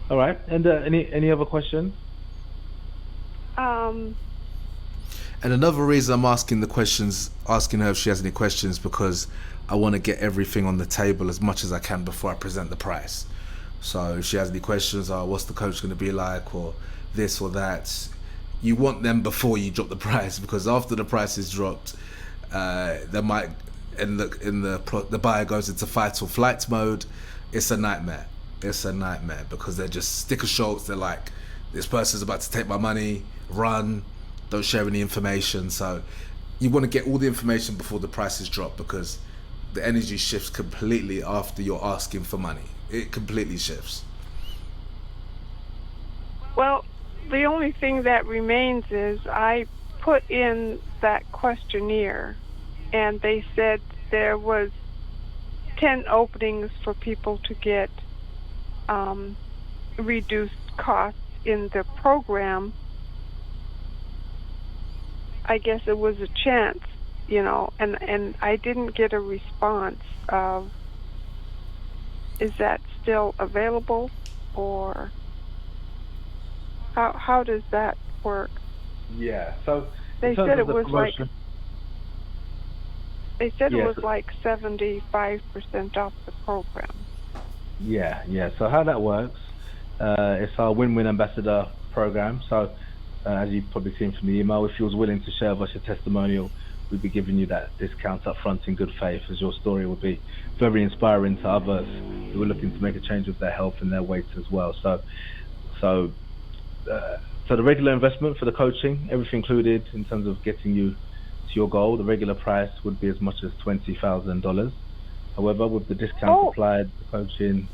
All right. And any other questions? And another reason I'm asking her if she has any questions, because I want to get everything on the table as much as I can before I present the price. So if she has any questions, what's the coach going to be like, or this or that, you want them before you drop the price, because after the price is dropped, they might, the buyer goes into fight or flight mode. It's a nightmare. Because they're just sticker shorts. They're like, this person's about to take my money, run, don't share any information. So you want to get all the information before the prices drop, because the energy shifts completely after you're asking for money. It completely shifts. Well, the only thing that remains is I put in that questionnaire, and they said there was 10 openings for people to get reduced costs in the program. I guess it was a chance, and I didn't get a response of, is that still available, or how does that work? Yeah. So in They terms said of it the was like promotion, they said it yes, was like 75% off the program. yeah. So how that works, it's our win-win ambassador program. So as you've probably seen from the email, if you was willing to share with us your testimonial, we'd be giving you that discount up front in good faith, as your story would be very inspiring to others who are looking to make a change with their health and their weight as well. So uh, so the regular investment for the coaching, everything included in terms of getting you to your goal, the regular price would be as much as $20,000. However, with the discounts Oh, applied, the coaching,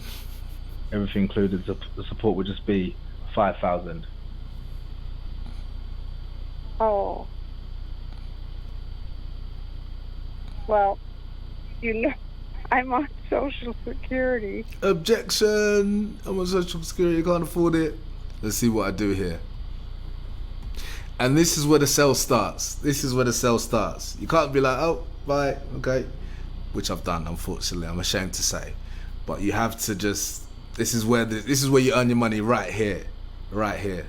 everything included, the support would just be 5,000. oh, well, you know, I'm on Social Security. Objection! I'm on Social Security, can't afford it. Let's see what I do here. And this is where the sell starts. This is where the sell starts. You can't be like, oh, bye, okay. Which I've done, unfortunately. I'm ashamed to say. But you have to just, this is where you earn your money, right here. Right here.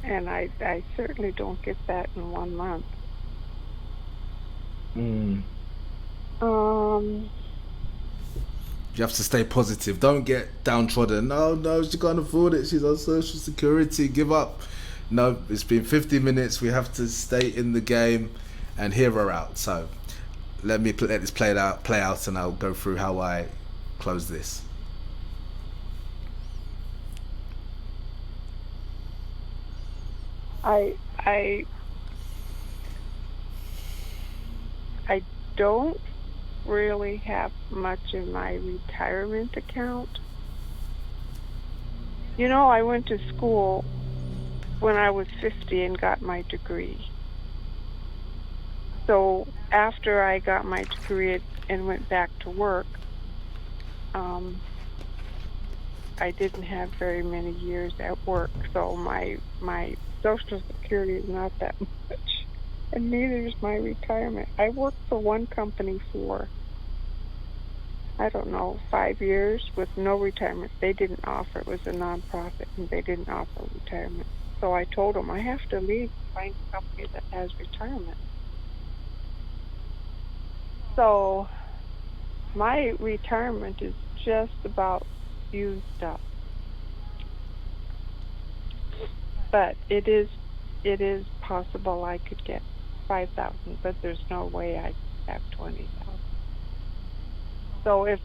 And I certainly don't get that in 1 month. Mm. You have to stay positive. Don't get downtrodden. No, she can't afford it. She's on Social Security. Give up. No, it's been 50 minutes. We have to stay in the game and hear her out. So let this play out, and I'll go through how I close this. I don't really have much in my retirement account. I went to school when I was 50 and got my degree. So after I got my degree and went back to work, I didn't have very many years at work, so my Social Security is not that much, and neither is my retirement. I worked for one company for, I don't know, 5 years with no retirement. They didn't offer. It was a nonprofit, and they didn't offer retirement. So I told them I have to leave and find a company that has retirement. So my retirement is just about used up. But it is possible I could get 5,000, but there's no way I could have 20,000. So if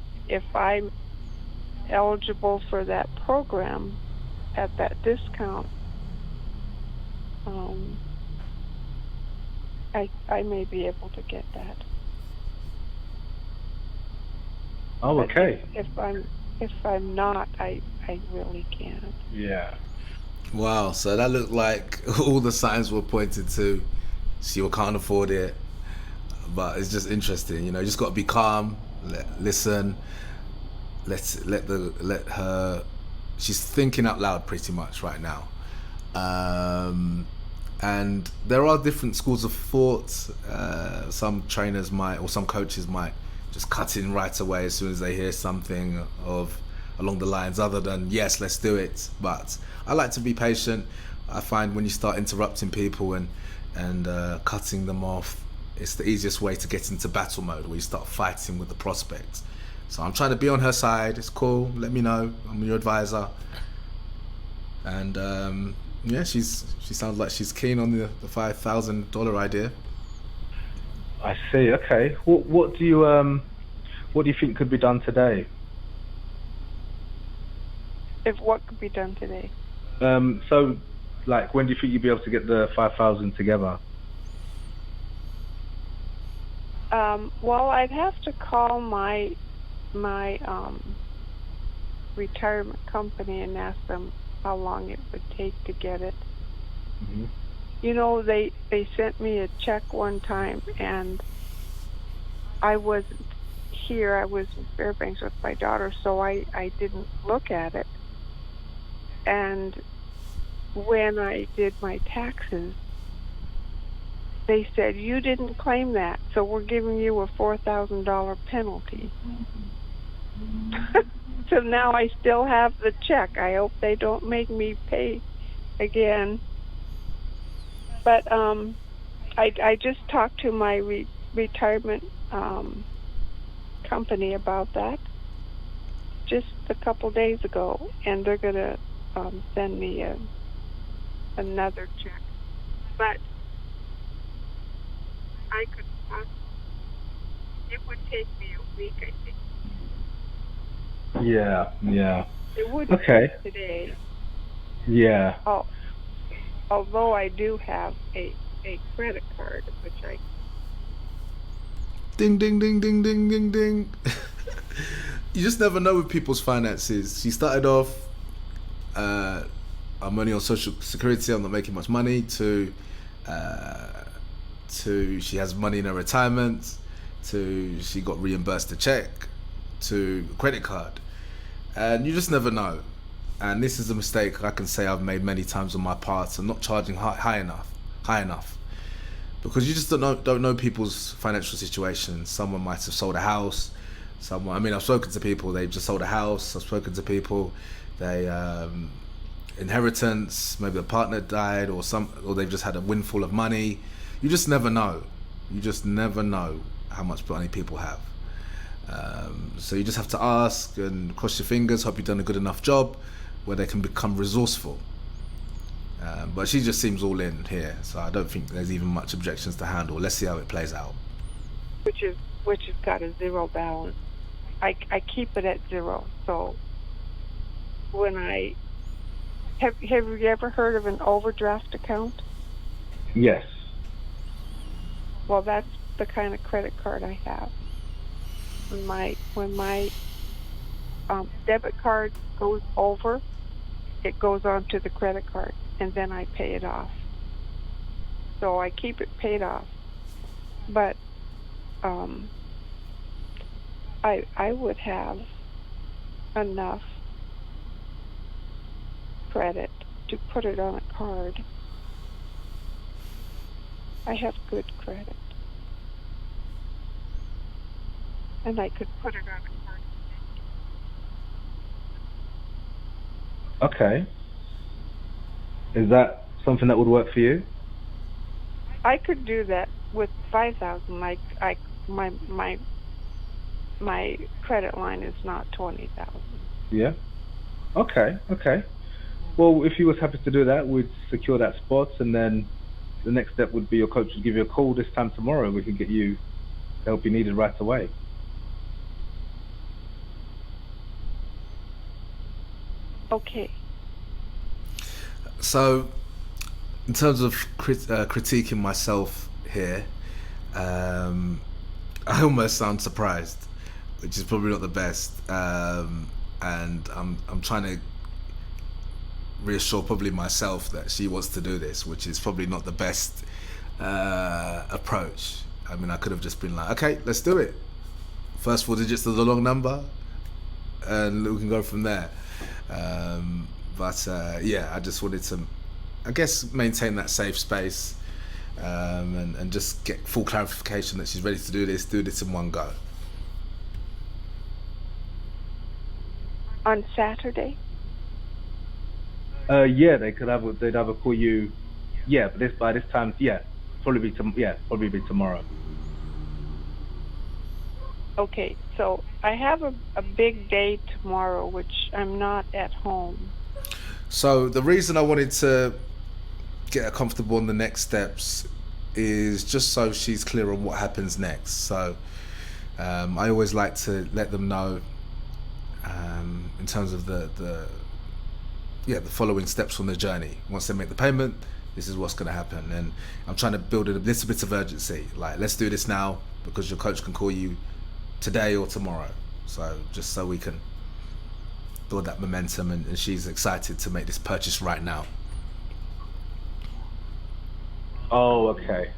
I'm eligible for that program at that discount, I may be able to get that. Oh, okay. But if I'm not, I really can't. Yeah. Wow, so that looked like all the signs were pointed to she can't afford it. But it's just interesting, you just got to be calm, listen, let her. She's thinking out loud pretty much right now, and there are different schools of thought. Some trainers might, or some coaches might, just cut in right away as soon as they hear something along the lines other than yes, let's do it. But I like to be patient. I find when you start interrupting people and cutting them off, it's the easiest way to get into battle mode, where you start fighting with the prospects. So I'm trying to be on her side. It's cool. Let me know. I'm your advisor. And yeah, she sounds like she's keen on the $5,000 idea. I see. Okay. What do you think could be done today? If what could be done today? So, like, when do you think you'll be able to get the 5,000 together? Well, I'd have to call my retirement company and ask them how long it would take to get it. Mm-hmm. They sent me a check one time, and I wasn't here. I was in Fairbanks with my daughter, so I didn't look at it. And when I did my taxes, they said, you didn't claim that, so we're giving you a $4,000 penalty. So now I still have the check. I hope they don't make me pay again. But I just talked to my retirement company about that just a couple days ago, and they're going to send me another check. But I could it would take me a week, I think. Yeah, yeah. It would Okay. today. Yeah. Although I do have a credit card, which I... Ding, ding, ding, ding, ding, ding, ding. You just never know with people's finances. She started off, I'm only on Social Security, I'm not making much money, to she has money in her retirement, to she got reimbursed a check, to credit card. And you just never know. And this is a mistake I can say I've made many times on my part, and not charging high enough. Because you just don't know people's financial situations. Someone might have sold a house. I've spoken to people, they've just sold a house. I've spoken to people, they inheritance, maybe a partner died, or they've just had a windfall of money. You just never know. You just never know how much money people have. So you just have to ask and cross your fingers, hope you've done a good enough job where they can become resourceful. But she just seems all in here, so I don't think there's even much objections to handle. Let's see how it plays out. Which has got a zero balance. I keep it at zero. So when have you ever heard of an overdraft account? Yes. Well, that's the kind of credit card I have. When my debit card goes over, it goes on to the credit card, and then I pay it off. So I keep it paid off. But I would have enough credit to put it on a card. I have good credit. And I could put it on a card. Okay. Is that something that would work for you? I could do that with 5,000. My credit line is not 20,000. Yeah. Okay. Well, if you was happy to do that, we'd secure that spot, and then the next step would be your coach would give you a call this time tomorrow. We can get you the help you needed right away. Okay. So, in terms of critiquing myself here, I almost sound surprised, which is probably not the best. And I'm trying to reassure probably myself that she wants to do this, which is probably not the best approach. I mean, I could have just been like, okay, let's do it. First 4 digits of the long number, and we can go from there. Yeah, I just wanted to, I guess, maintain that safe space, and just get full clarification that she's ready to do this in one go. On Saturday? Yeah, they'd either call you, yeah, but by this time, yeah, probably be tomorrow. Okay, so I have a big day tomorrow, which I'm not at home. So the reason I wanted to get her comfortable on the next steps is just so she's clear on what happens next. So I always like to let them know in terms of the following steps on the journey. Once they make the payment, this is what's going to happen. And I'm trying to build a little bit of urgency. Like, let's do this now, because your coach can call you today or tomorrow. So just so we can build that momentum, and she's excited to make this purchase right now. Oh, okay.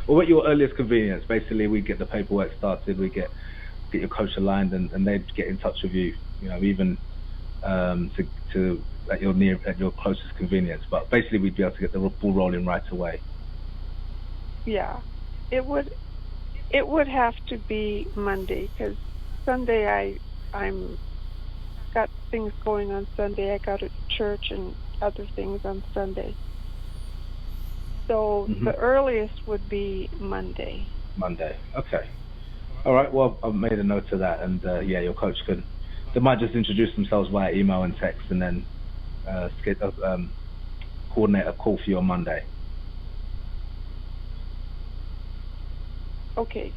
Well, at your earliest convenience, basically, we get the paperwork started, we get your coach aligned, and they'd get in touch with you. You know, even to at your closest convenience. But basically, we'd be able to get the ball rolling right away. Yeah, it would have to be Monday, because Sunday I'm got things going on Sunday. I got a church and other things on Sunday. So the earliest would be Monday. Monday. Okay. All right. Well, I've made a note of that, and your coach they might just introduce themselves via email and text, and then coordinate a call for you on Monday. Okay.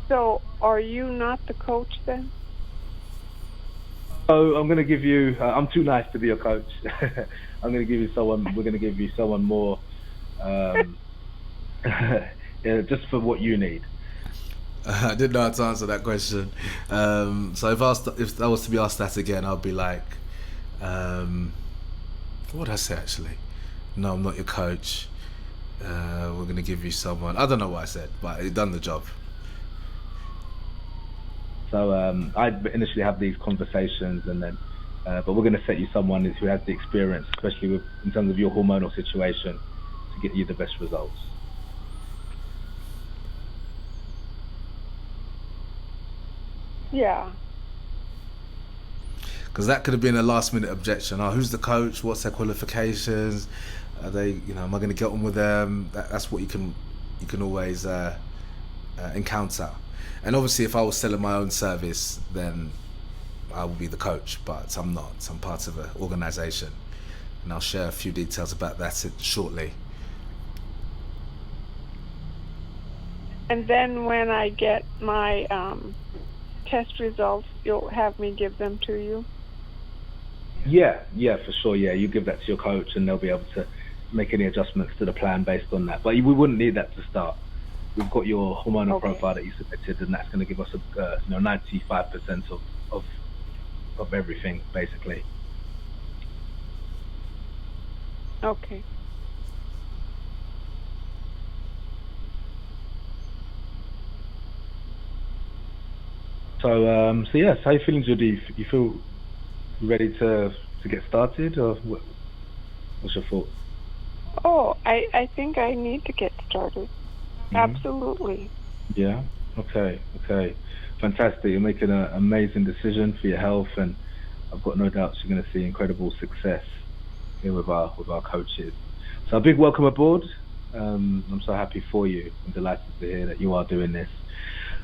So are you not the coach then? So I'm going to give you. I'm too nice to be your coach. I'm going to give you someone. We're going to give you someone more. Just for what you need. I didn't know how to answer that question. So if I was to be asked that again, I'd be like, what would I say actually? No, I'm not your coach. We're going to give you someone. I don't know what I said, but it done the job. So I initially have these conversations, and then, but we're going to set you someone who has the experience, especially in terms of your hormonal situation, to get you the best results. Yeah. Because that could have been a last-minute objection. Oh, who's the coach? What's their qualifications? Are they, am I going to get on with them? That's what you can always encounter. And obviously, if I was selling my own service, then I would be the coach. But I'm not. I'm part of an organisation, and I'll share a few details about that shortly. And then when I get my test results, you'll have me give them to you? Yeah, for sure. Yeah, you give that to your coach, and they'll be able to make any adjustments to the plan based on that. But we wouldn't need that to start. We've got your hormonal profile that you submitted, and that's going to give us 95% of everything, basically. Okay. So yes, how are you feeling, Judy? You feel ready to get started, or what's your thought? Oh, I think I need to get started. Absolutely. Yeah. Okay. Fantastic. You're making an amazing decision for your health, and I've got no doubts you're going to see incredible success here with our coaches. So a big welcome aboard. I'm so happy for you. I'm delighted to hear that you are doing this.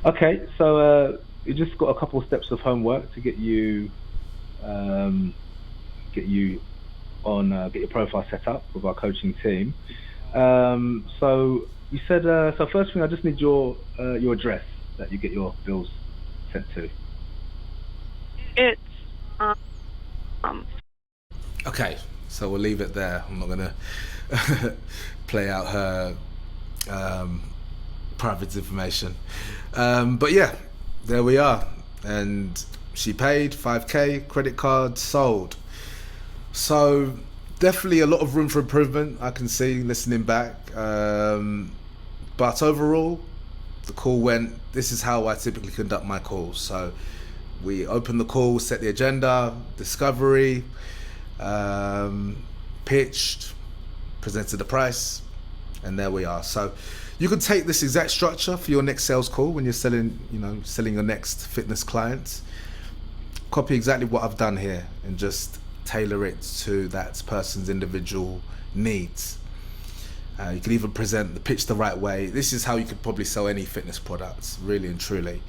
Okay. So you just got a couple of steps of homework to get you get your profile set up with our coaching team. So you said, so first thing, I just need your address that you get your bills sent to. It's Okay, so we'll leave it there. I'm not gonna play out her private information, but yeah, there we are. And she paid $5,000, credit card sold. So definitely a lot of room for improvement, I can see listening back. But overall, the call went, this is how I typically conduct my calls. So we open the call, set the agenda, discovery, pitched, presented the price, and there we are. So you can take this exact structure for your next sales call when you're selling your next fitness clients. Copy exactly what I've done here and just tailor it to that person's individual needs. You can even present the pitch the right way. This is how you could probably sell any fitness products, really and truly.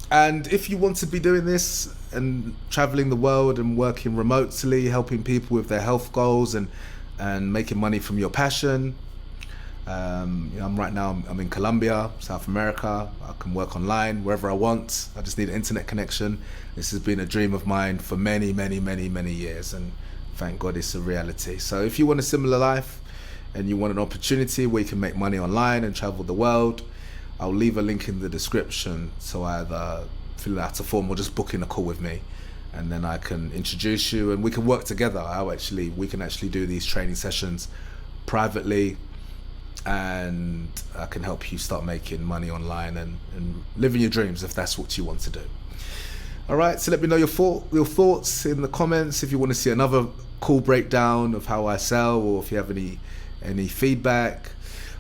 And if you want to be doing this and traveling the world and working remotely, helping people with their health goals and making money from your passion, I'm in Colombia, South America. I can work online wherever I want. I just need an internet connection. This has been a dream of mine for many, many, many, many years, and thank God it's a reality. So if you want a similar life and you want an opportunity where you can make money online and travel the world, I'll leave a link in the description. So either fill out a form or just book in a call with me, and then I can introduce you and we can work together. We can actually do these training sessions privately, and I can help you start making money online and living your dreams if that's what you want to do. All right, so let me know your thoughts in the comments. If you want to see another call breakdown of how I sell, or if you have any feedback.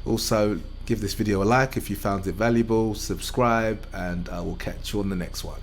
Also, give this video a like if you found it valuable, subscribe, and I will catch you on the next one.